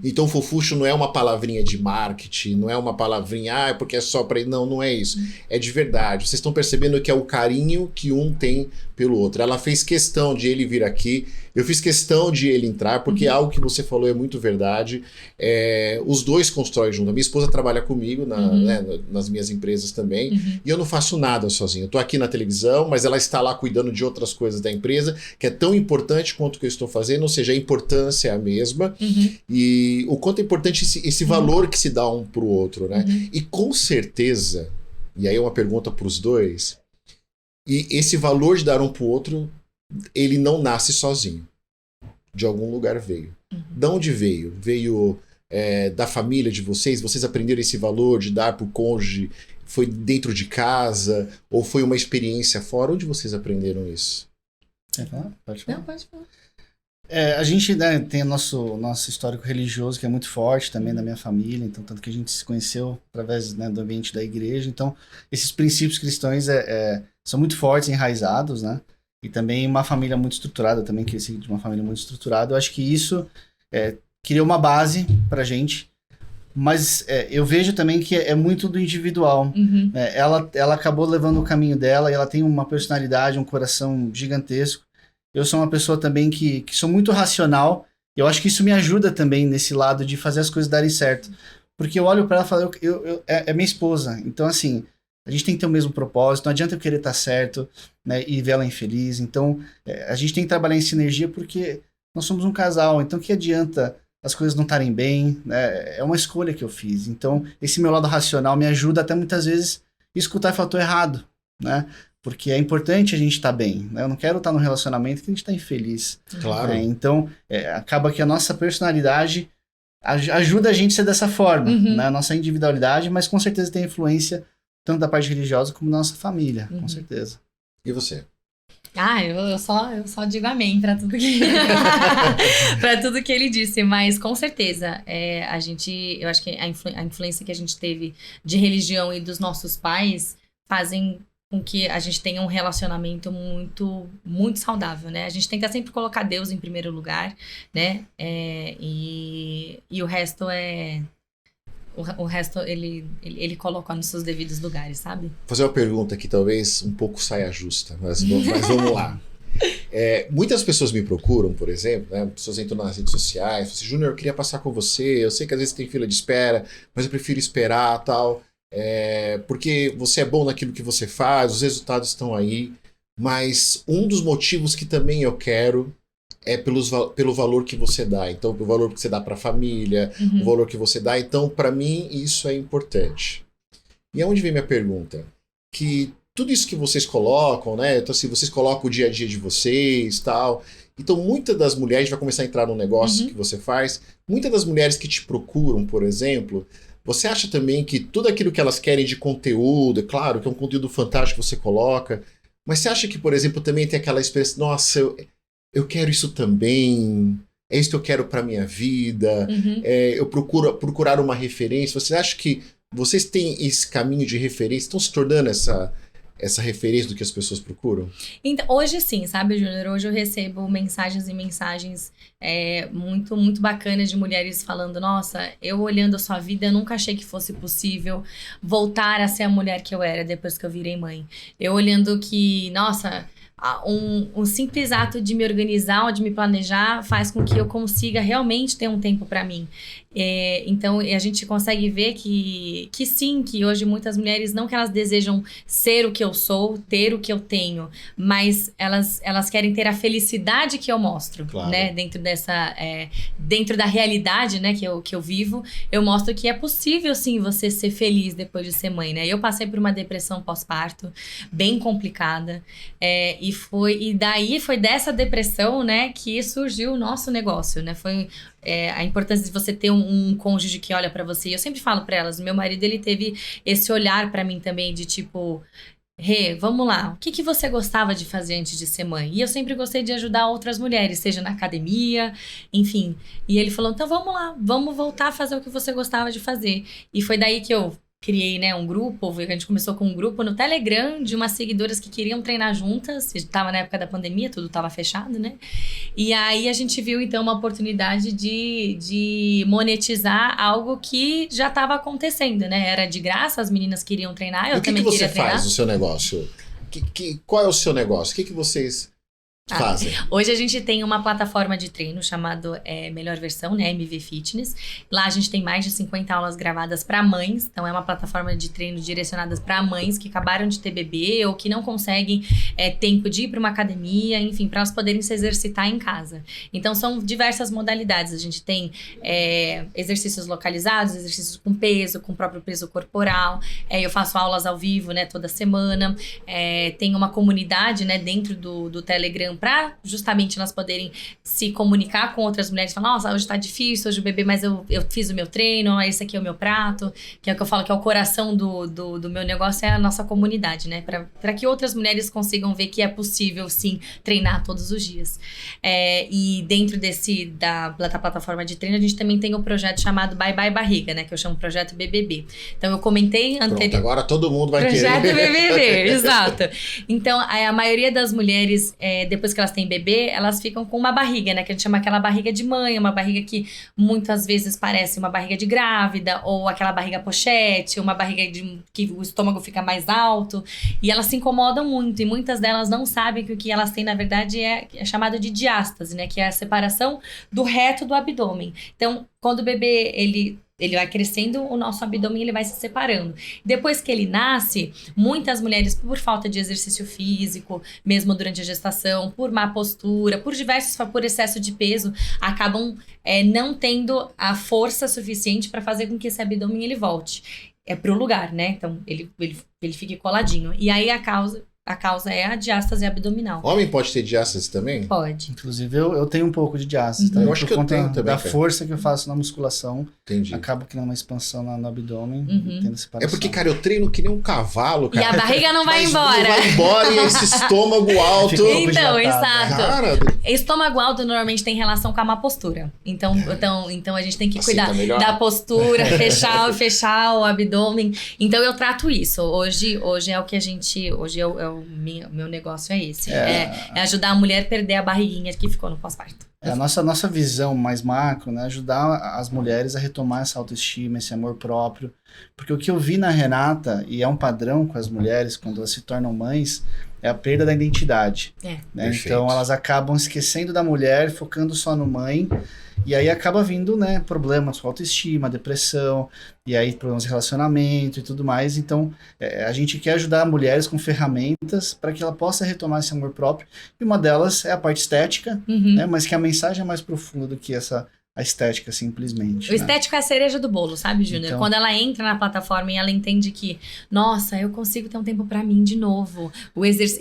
Então, fofuxo não é uma palavrinha de marketing, não é uma palavrinha, porque é só pra... Não é isso. É de verdade. Vocês estão percebendo que é o carinho que um tem pelo outro. Ela fez questão de ele vir aqui, eu fiz questão de ele entrar, porque algo que você falou é muito verdade. Os dois constroem junto. A minha esposa trabalha comigo né, nas minhas empresas também, e eu não faço nada sozinho. Eu tô aqui na televisão, mas ela está lá cuidando de outras coisas da empresa, que é tão importante quanto o que eu estou fazendo, ou seja, a importância é a mesma. E E o quanto é importante esse valor que se dá um pro outro, né? E com certeza, e aí é uma pergunta pros dois, e esse valor de dar um pro outro, ele não nasce sozinho. De algum lugar veio. De onde veio? Veio da família de vocês? Vocês aprenderam esse valor de dar pro cônjuge? Foi dentro de casa? Ou foi uma experiência fora? Onde vocês aprenderam isso? Quer falar? Pode falar. Não, pode falar. A gente, né, tem o nosso histórico religioso, que é muito forte também da minha família, então tanto que a gente se conheceu através, né, do ambiente da igreja. Então, esses princípios cristãos são muito fortes, enraizados, né? E também uma família muito estruturada, também cresci de uma família muito estruturada. Eu acho que isso criou uma base pra gente, mas eu vejo também que é muito do individual. Ela acabou levando o caminho dela e ela tem uma personalidade, um coração gigantesco. Eu sou uma pessoa também que sou muito racional. Eu acho que isso me ajuda também nesse lado de fazer as coisas darem certo. Porque eu olho pra ela e falo, é minha esposa. Então, assim, a gente tem que ter o mesmo propósito. Não adianta eu querer estar certo, né, e ver ela infeliz. Então, a gente tem que trabalhar em sinergia porque nós somos um casal. Então, que adianta as coisas não estarem bem? Né? É uma escolha que eu fiz. Então, esse meu lado racional me ajuda até muitas vezes escutar e falar, tô errado, né? Porque é importante a gente estar bem, né? Eu não quero estar num relacionamento que a gente está infeliz. Claro. Então, acaba que a nossa personalidade ajuda a gente a ser dessa forma, né? A nossa individualidade, mas com certeza tem influência tanto da parte religiosa como da nossa família, com certeza. E você? Eu só digo amém pra tudo que para tudo que ele disse, mas com certeza eu acho que a influência que a gente teve de religião e dos nossos pais fazem com que a gente tenha um relacionamento muito, muito saudável, né? A gente tenta sempre colocar Deus em primeiro lugar, né? E o resto o resto ele coloca nos seus devidos lugares, sabe? Vou fazer uma pergunta que talvez um pouco saia justa, mas vamos lá. Muitas pessoas me procuram, por exemplo, né? Pessoas entram nas redes sociais, falam assim, Júnior, eu queria passar com você, eu sei que às vezes tem fila de espera, mas eu prefiro esperar, tal, porque você é bom naquilo que você faz, os resultados estão aí, mas um dos motivos que também eu quero é pelo valor que você dá. Então, o valor que você dá para a família, o valor que você dá. Então, para mim, isso é importante. E é onde vem minha pergunta. Que tudo isso que vocês colocam, né? Então, assim, vocês colocam o dia a dia de vocês, tal. Então, muitas das mulheres, vai começar a entrar no negócio que você faz, muitas das mulheres que te procuram, por exemplo, você acha também que tudo aquilo que elas querem de conteúdo, é claro que é um conteúdo fantástico que você coloca, mas você acha que, por exemplo, também tem aquela experiência, nossa, eu quero isso também, é isso que eu quero para minha vida, eu procurar uma referência. Você acha que vocês têm esse caminho de referência, estão se tornando essa referência do que as pessoas procuram? Então, hoje sim, sabe, Júnior? Hoje eu recebo mensagens e mensagens muito, muito bacanas de mulheres falando, nossa, eu olhando a sua vida, eu nunca achei que fosse possível voltar a ser a mulher que eu era depois que eu virei mãe. Eu olhando que, nossa, um simples ato de me organizar ou de me planejar faz com que eu consiga realmente ter um tempo para mim. Então a gente consegue ver que sim, que hoje muitas mulheres, não que elas desejam ser o que eu sou, ter o que eu tenho, mas elas querem ter a felicidade que eu mostro, claro, né? Dentro da realidade, né, que eu vivo, eu mostro que é possível sim você ser feliz depois de ser mãe, né? Eu passei por uma depressão pós-parto bem complicada, e daí foi dessa depressão, né, que surgiu o nosso negócio, né? Foi a importância de você ter um cônjuge que olha pra você. E eu sempre falo pra elas, meu marido, ele teve esse olhar pra mim também de tipo, Rê, vamos lá, o que você gostava de fazer antes de ser mãe? E eu sempre gostei de ajudar outras mulheres, seja na academia, enfim. E ele falou, então vamos lá, vamos voltar a fazer o que você gostava de fazer. E foi daí que eu criei, né, um grupo. A gente começou com um grupo no Telegram de umas seguidoras que queriam treinar juntas. Estava na época da pandemia, tudo estava fechado, né? E aí a gente viu, então, uma oportunidade de monetizar algo que já estava acontecendo, né? Era de graça, as meninas queriam treinar, eu também queria treinar. O que você faz no seu negócio? Qual é o seu negócio? O que vocês... fazem? Hoje a gente tem uma plataforma de treino chamado Melhor Versão, né, MV Fitness. Lá a gente tem mais de 50 aulas gravadas para mães. Então é uma plataforma de treino direcionadas para mães que acabaram de ter bebê ou que não conseguem tempo de ir para uma academia, enfim, para elas poderem se exercitar em casa. Então são diversas modalidades. A gente tem exercícios localizados, exercícios com peso, com o próprio peso corporal. Eu faço aulas ao vivo, né, toda semana. Tem uma comunidade, né, dentro do Telegram para justamente elas poderem se comunicar com outras mulheres, falar, nossa, hoje tá difícil, hoje o bebê, mas eu fiz o meu treino, esse aqui é o meu prato, que é o que eu falo que é o coração do meu negócio, é a nossa comunidade, né, para que outras mulheres consigam ver que é possível, sim, treinar todos os dias. E dentro da plataforma de treino, a gente também tem o projeto chamado Bye Bye Barriga, né, que eu chamo Projeto BBB. Então, eu comentei anteriormente. Pronto, agora todo mundo vai Projeto querer. BBB, exato. Então, a maioria das mulheres, depois que elas têm bebê, elas ficam com uma barriga, né? Que a gente chama aquela barriga de mãe, uma barriga que muitas vezes parece uma barriga de grávida, ou aquela barriga pochete, uma barriga que o estômago fica mais alto. E elas se incomodam muito, e muitas delas não sabem que o que elas têm, na verdade, é chamado de diástase, né? Que é a separação do reto do abdômen. Então, quando o bebê, ele vai crescendo, o nosso abdômen ele vai se separando. Depois que ele nasce, muitas mulheres, por falta de exercício físico, mesmo durante a gestação, por má postura, por excesso de peso, acabam não tendo a força suficiente para fazer com que esse abdômen ele volte pro lugar, né? Então, ele fique coladinho. E aí a causa é a diástase abdominal. Homem pode ter diástase também? Pode. Inclusive, eu tenho um pouco de diástase, tá? Eu acho que eu tenho também, da cara. força que eu faço na musculação. Entendi. Acaba criando uma expansão no abdômen, tendo separação. É porque, cara, eu treino que nem um cavalo, E cara. a barriga não vai Mas embora. Não vai embora e esse estômago alto. Fica um pouco Então, dilatado. exato. Cara, Estômago alto normalmente tem relação com a má postura. Então a gente tem que Assim cuidar tá melhor. da postura, fechar o abdômen. Então eu trato isso. Hoje é o que a gente. Hoje é o meu negócio é esse. É ajudar a mulher a perder a barriguinha que ficou no pós-parto. A nossa visão mais macro, né? Ajudar as mulheres a retomar essa autoestima, esse amor próprio. Porque o que eu vi na Renata, e é um padrão com as mulheres quando elas se tornam mães, é a perda da identidade. Né? Então elas acabam esquecendo da mulher, focando só no mãe, e aí acaba vindo, né, problemas com autoestima, depressão, e aí problemas de relacionamento e tudo mais. Então a gente quer ajudar mulheres com ferramentas para que ela possa retomar esse amor próprio, e uma delas é a parte estética, né, mas que a mensagem é mais profunda do que a estética, simplesmente. O estético é a cereja do bolo, sabe, Júnior? Então, quando ela entra na plataforma e ela entende que, nossa, eu consigo ter um tempo pra mim de novo.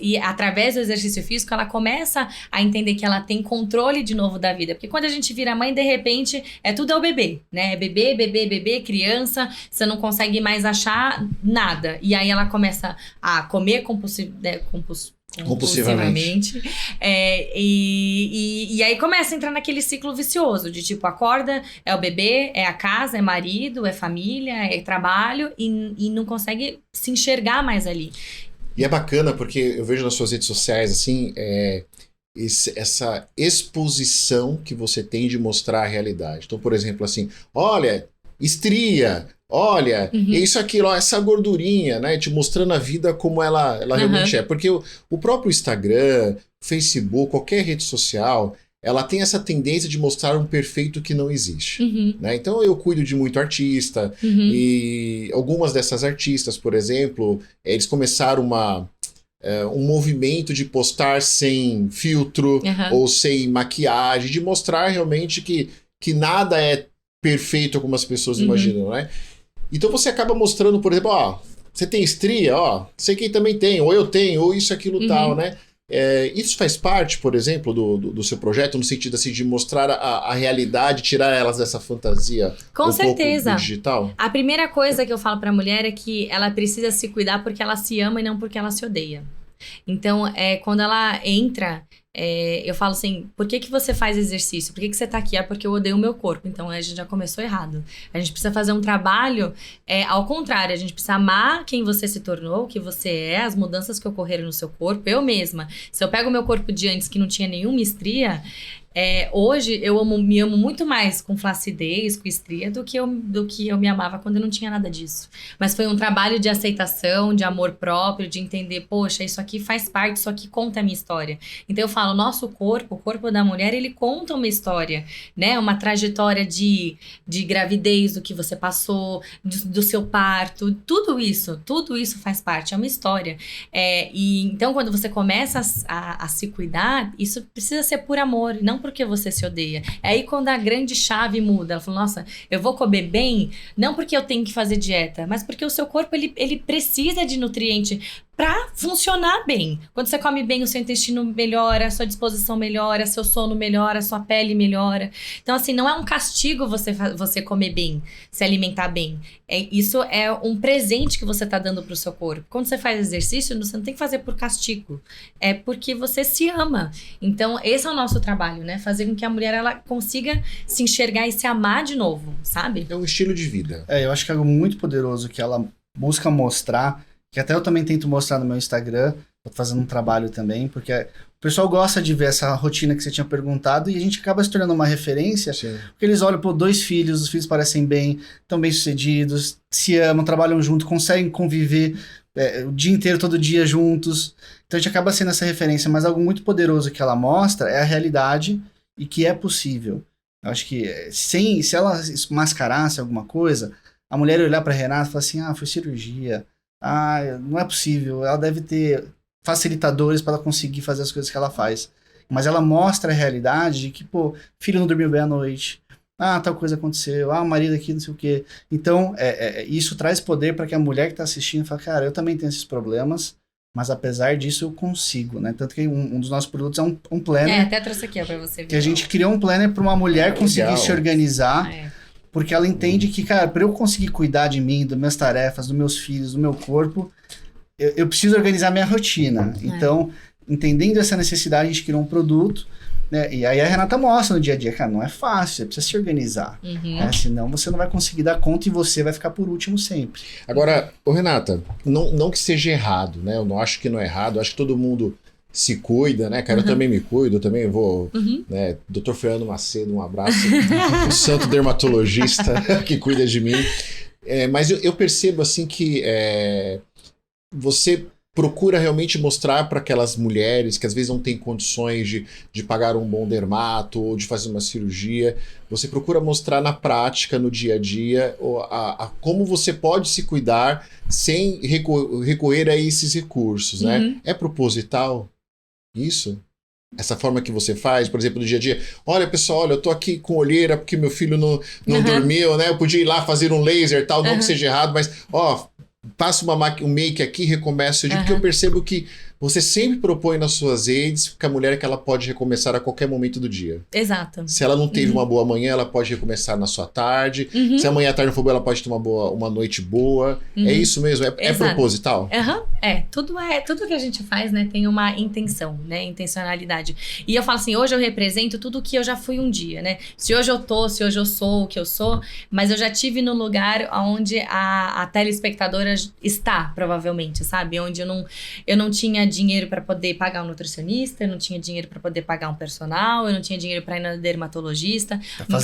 E através do exercício físico, ela começa a entender que ela tem controle de novo da vida. Porque quando a gente vira mãe, de repente, tudo é o bebê, né? É bebê, criança, você não consegue mais achar nada. E aí ela começa a comer compulsivamente. E aí começa a entrar naquele ciclo vicioso de tipo, acorda, é o bebê, é a casa, é marido, é família, é trabalho e não consegue se enxergar mais ali. E é bacana porque eu vejo nas suas redes sociais assim, essa exposição que você tem de mostrar a realidade. Então, por exemplo, assim, olha, estria, olha, isso aqui, ó, essa gordurinha, né? Te mostrando a vida como ela realmente é. Porque o próprio Instagram, Facebook, qualquer rede social, ela tem essa tendência de mostrar um perfeito que não existe. Né? Então eu cuido de muito artista, e algumas dessas artistas, por exemplo, eles começaram um movimento de postar sem filtro ou sem maquiagem, de mostrar realmente que nada é perfeito como as pessoas imaginam, né? Então você acaba mostrando, por exemplo, ó, você tem estria, ó, sei quem também tem, ou eu tenho, ou isso, aquilo, tal, né? Isso faz parte, por exemplo, do seu projeto, no sentido assim, de mostrar a realidade, tirar elas dessa fantasia Com certeza. pouco digital? A primeira coisa que eu falo pra mulher é que ela precisa se cuidar porque ela se ama e não porque ela se odeia. Então, quando ela entra, eu falo assim, por que você faz exercício? Por que você tá aqui? Porque eu odeio o meu corpo. Então, a gente já começou errado. A gente precisa fazer um trabalho ao contrário. A gente precisa amar quem você se tornou, o que você é, as mudanças que ocorreram no seu corpo. Eu mesma, se eu pego o meu corpo de antes que não tinha nenhuma estria, Hoje eu me amo muito mais com flacidez, com estria, do que eu me amava quando eu não tinha nada disso. Mas foi um trabalho de aceitação, de amor próprio, de entender, poxa, isso aqui faz parte, isso aqui conta a minha história. Então eu falo, nosso corpo, o corpo da mulher, ele conta uma história, né? Uma trajetória de gravidez, do que você passou, do seu parto, tudo isso faz parte, é uma história. E então quando você começa a se cuidar, isso precisa ser por amor, não porque você se odeia. É aí quando a grande chave muda. Ela fala, nossa, eu vou comer bem, não porque eu tenho que fazer dieta, mas porque o seu corpo, ele precisa de nutriente pra funcionar bem. Quando você come bem, o seu intestino melhora, a sua disposição melhora, seu sono melhora, a sua pele melhora. Então, assim, não é um castigo você comer bem, se alimentar bem. Isso é um presente que você tá dando pro seu corpo. Quando você faz exercício, você não tem que fazer por castigo. É porque você se ama. Então, esse é o nosso trabalho, né? Fazer com que a mulher, ela consiga se enxergar e se amar de novo, sabe? É um estilo de vida. Eu acho que é algo muito poderoso que ela busca mostrar, que até eu também tento mostrar no meu Instagram, tô fazendo um trabalho também, porque o pessoal gosta de ver essa rotina que você tinha perguntado e a gente acaba se tornando uma referência, Sim. porque eles olham, 2 filhos, os filhos parecem bem, estão bem sucedidos, se amam, trabalham junto, conseguem conviver o dia inteiro, todo dia juntos, então a gente acaba sendo essa referência, mas algo muito poderoso que ela mostra é a realidade e que é possível. Eu acho que se ela mascarasse alguma coisa, a mulher ia olhar pra Renata e falar assim, foi cirurgia, não é possível, ela deve ter facilitadores para ela conseguir fazer as coisas que ela faz. Mas ela mostra a realidade de que, filho não dormiu bem à noite, tal coisa aconteceu, o marido aqui não sei o quê. Então, isso traz poder para que a mulher que está assistindo fale, cara, eu também tenho esses problemas, mas apesar disso eu consigo, né? Tanto que um dos nossos produtos é um planner. Até trouxe aqui, para você ver. Que a gente criou um planner para uma mulher conseguir se organizar. Porque ela entende que, cara, para eu conseguir cuidar de mim, das minhas tarefas, dos meus filhos, do meu corpo, eu preciso organizar minha rotina. Então, entendendo essa necessidade, a gente criou um produto, né? E aí a Renata mostra no dia a dia, cara, não é fácil, você precisa se organizar. Senão você não vai conseguir dar conta e você vai ficar por último sempre. Agora, Renata, não que seja errado, né? Eu não acho que não é errado, eu acho que todo mundo se cuida, né, cara? Eu também me cuido, eu também vou, né? Dr. Fernando Macedo, um abraço, o santo dermatologista que cuida de mim. Mas eu percebo, assim, que você procura realmente mostrar para aquelas mulheres que às vezes não têm condições de pagar um bom dermato ou de fazer uma cirurgia, você procura mostrar na prática, no dia a dia, como você pode se cuidar sem recorrer a esses recursos, né? É proposital isso? Essa forma que você faz, por exemplo, no dia a dia. Olha, pessoal, eu tô aqui com olheira porque meu filho não dormiu, né? Eu podia ir lá fazer um laser, tal, não que seja errado, mas, passa um make aqui, recomeça o dia, porque eu percebo que você sempre propõe nas suas redes que a mulher que ela pode recomeçar a qualquer momento do dia. Exato. Se ela não teve uma boa manhã, ela pode recomeçar na sua tarde. Se amanhã à tarde não for boa, ela pode ter uma noite boa. É isso mesmo? É proposital? Tudo que a gente faz, né, tem uma intenção, né, intencionalidade. E eu falo assim, hoje eu represento tudo que eu já fui um dia, né? Se hoje eu sou o que eu sou, mas eu já tive no lugar onde a telespectadora está, provavelmente, sabe? Onde eu não tinha dinheiro para poder pagar um nutricionista, eu não tinha dinheiro para poder pagar um personal, eu não tinha dinheiro para ir na dermatologista, para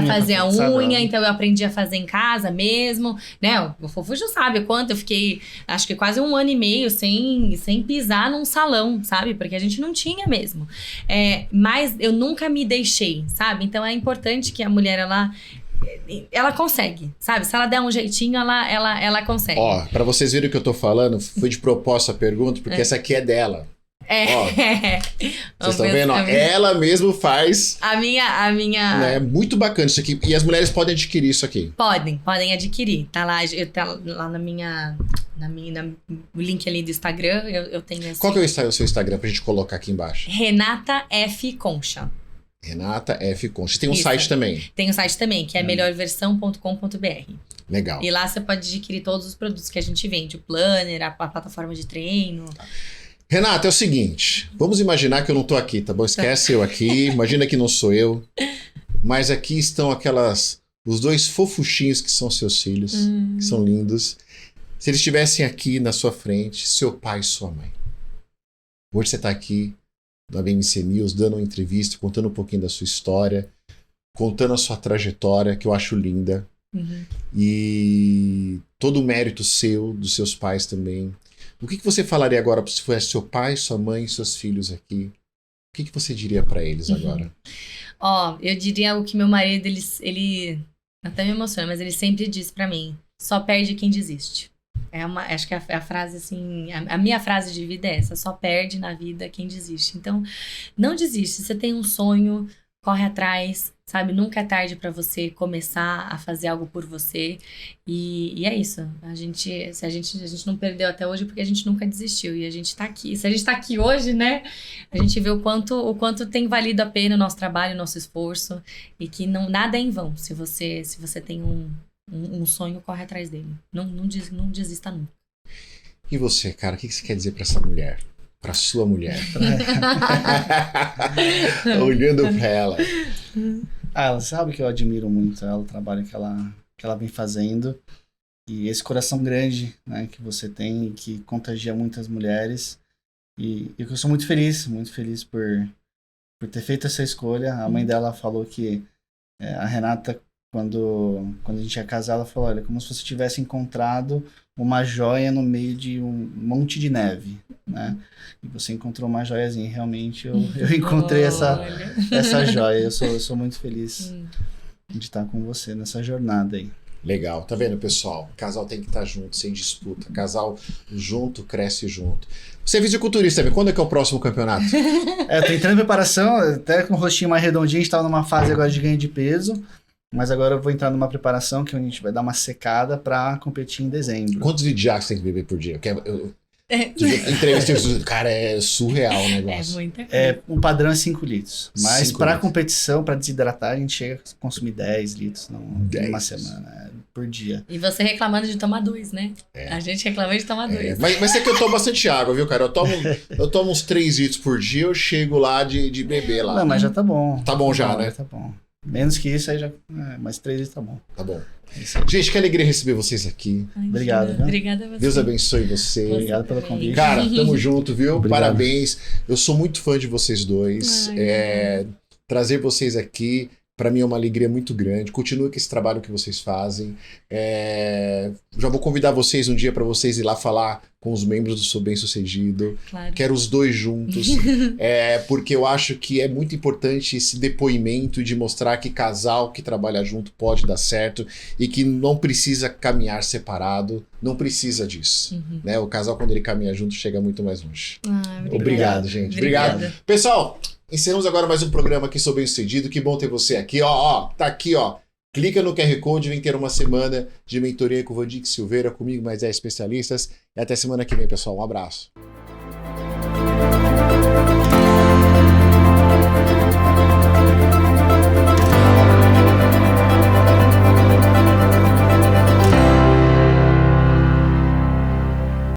fazer a unha, então eu aprendi a fazer em casa mesmo, né? O Fofo já sabe quanto eu fiquei, acho que quase 1 ano e meio sem pisar num salão, sabe? Porque a gente não tinha mesmo. Mas eu nunca me deixei, sabe? Então é importante que a mulher, ela consegue, sabe? Se ela der um jeitinho, ela consegue. Pra vocês verem o que eu tô falando, foi de propósito a pergunta, porque essa aqui é dela. Vocês estão vendo? Ela mesmo faz. A minha... É muito bacana isso aqui. E as mulheres podem adquirir isso aqui? Podem adquirir. Tá lá no link ali do Instagram, eu tenho assim. Qual que é o seu Instagram pra gente colocar aqui embaixo? Renata F. Concha. Renata F. Concha. Tem um site também? Tem um site também, que é melhorversão.com.br. Legal. E lá você pode adquirir todos os produtos que a gente vende. O planner, a plataforma de treino. Renata, é o seguinte. Vamos imaginar que eu não tô aqui, tá bom? Esquece eu aqui. Imagina que não sou eu. Mas aqui estão os 2 fofuchinhos que são seus filhos. Que são lindos. Se eles estivessem aqui na sua frente, seu pai e sua mãe. Hoje você tá aqui na BMC News, dando uma entrevista, contando um pouquinho da sua história, contando a sua trajetória, que eu acho linda. E todo o mérito seu, dos seus pais também. O que você falaria agora se fosse seu pai, sua mãe, seus filhos aqui? O que você diria para eles agora? Eu diria o que meu marido, ele até me emociona, mas ele sempre diz pra mim: só perde quem desiste. Acho que a frase assim, a minha frase de vida é essa: só perde na vida quem desiste. Então, não desiste. Se você tem um sonho, corre atrás, sabe? Nunca é tarde pra você começar a fazer algo por você. E é isso. A gente não perdeu até hoje porque a gente nunca desistiu. E a gente tá aqui. Se a gente tá aqui hoje, né? A gente vê o quanto tem valido a pena o nosso trabalho, o nosso esforço. E que nada é em vão. Se você tem um sonho, corre atrás dele. Não desista nunca. E você, cara, o que você quer dizer pra essa mulher? Pra sua mulher? Olhando pra ela. Ela sabe que eu admiro muito ela, o trabalho que ela vem fazendo. E esse coração grande, né, que você tem, que contagia muitas mulheres. E eu sou muito feliz por ter feito essa escolha. A mãe dela falou que a Renata, quando a gente ia casar, ela falou: olha, como se você tivesse encontrado uma joia no meio de um monte de neve, né? E você encontrou uma joiazinha. Realmente eu encontrei essa joia. Eu sou muito feliz de estar com você nessa jornada aí. Legal, tá vendo, pessoal? Casal tem que estar junto, sem disputa. Casal junto, cresce junto. Você é fisiculturista, sabe? Quando é que é o próximo campeonato? Eu tô entrando em preparação, até com o rostinho mais redondinho. A gente tava numa fase agora de ganho de peso. Mas agora eu vou entrar numa preparação que a gente vai dar uma secada pra competir em dezembro. Quantos litros de água você tem que beber por dia? Entrevistei, cara, é surreal o negócio. É muita coisa. Um padrão é 5 litros. Mas 5 pra litros. competição, pra desidratar, a gente chega a consumir 10 litros numa semana, por dia. E você reclamando de tomar 2, né? A gente reclamando de tomar 2. Mas é que eu tomo bastante água, viu, cara? Eu tomo uns 3 litros por dia, eu chego lá de beber lá. Não, mas já tá bom. Tá bom já, né? Tá bom. Menos que isso, aí já. Mais 3 litros tá bom. Tá bom. Gente, que alegria receber vocês aqui. Obrigado, viu? Obrigada a você. Deus abençoe você. Obrigado pelo convite. Cara, tamo junto, viu? Obrigado. Parabéns. Eu sou muito fã de vocês dois. Trazer vocês aqui, pra mim é uma alegria muito grande. Continue com esse trabalho que vocês fazem. Já vou convidar vocês um dia pra vocês ir lá falar com os membros do Sou Bem Sucedido. Claro. Quero os dois juntos. Porque eu acho que é muito importante esse depoimento de mostrar que casal que trabalha junto pode dar certo e que não precisa caminhar separado. Não precisa disso. Né? O casal, quando ele caminha junto, chega muito mais longe. Obrigado, gente. Obrigado. Pessoal, encerramos agora mais um programa aqui Sou Bem Sucedido. Que bom ter você aqui. Tá aqui, ó. Clica no QR Code, vem ter uma semana de mentoria com o Vandic Silveira, comigo mais 10 especialistas. E até semana que vem, pessoal. Um abraço.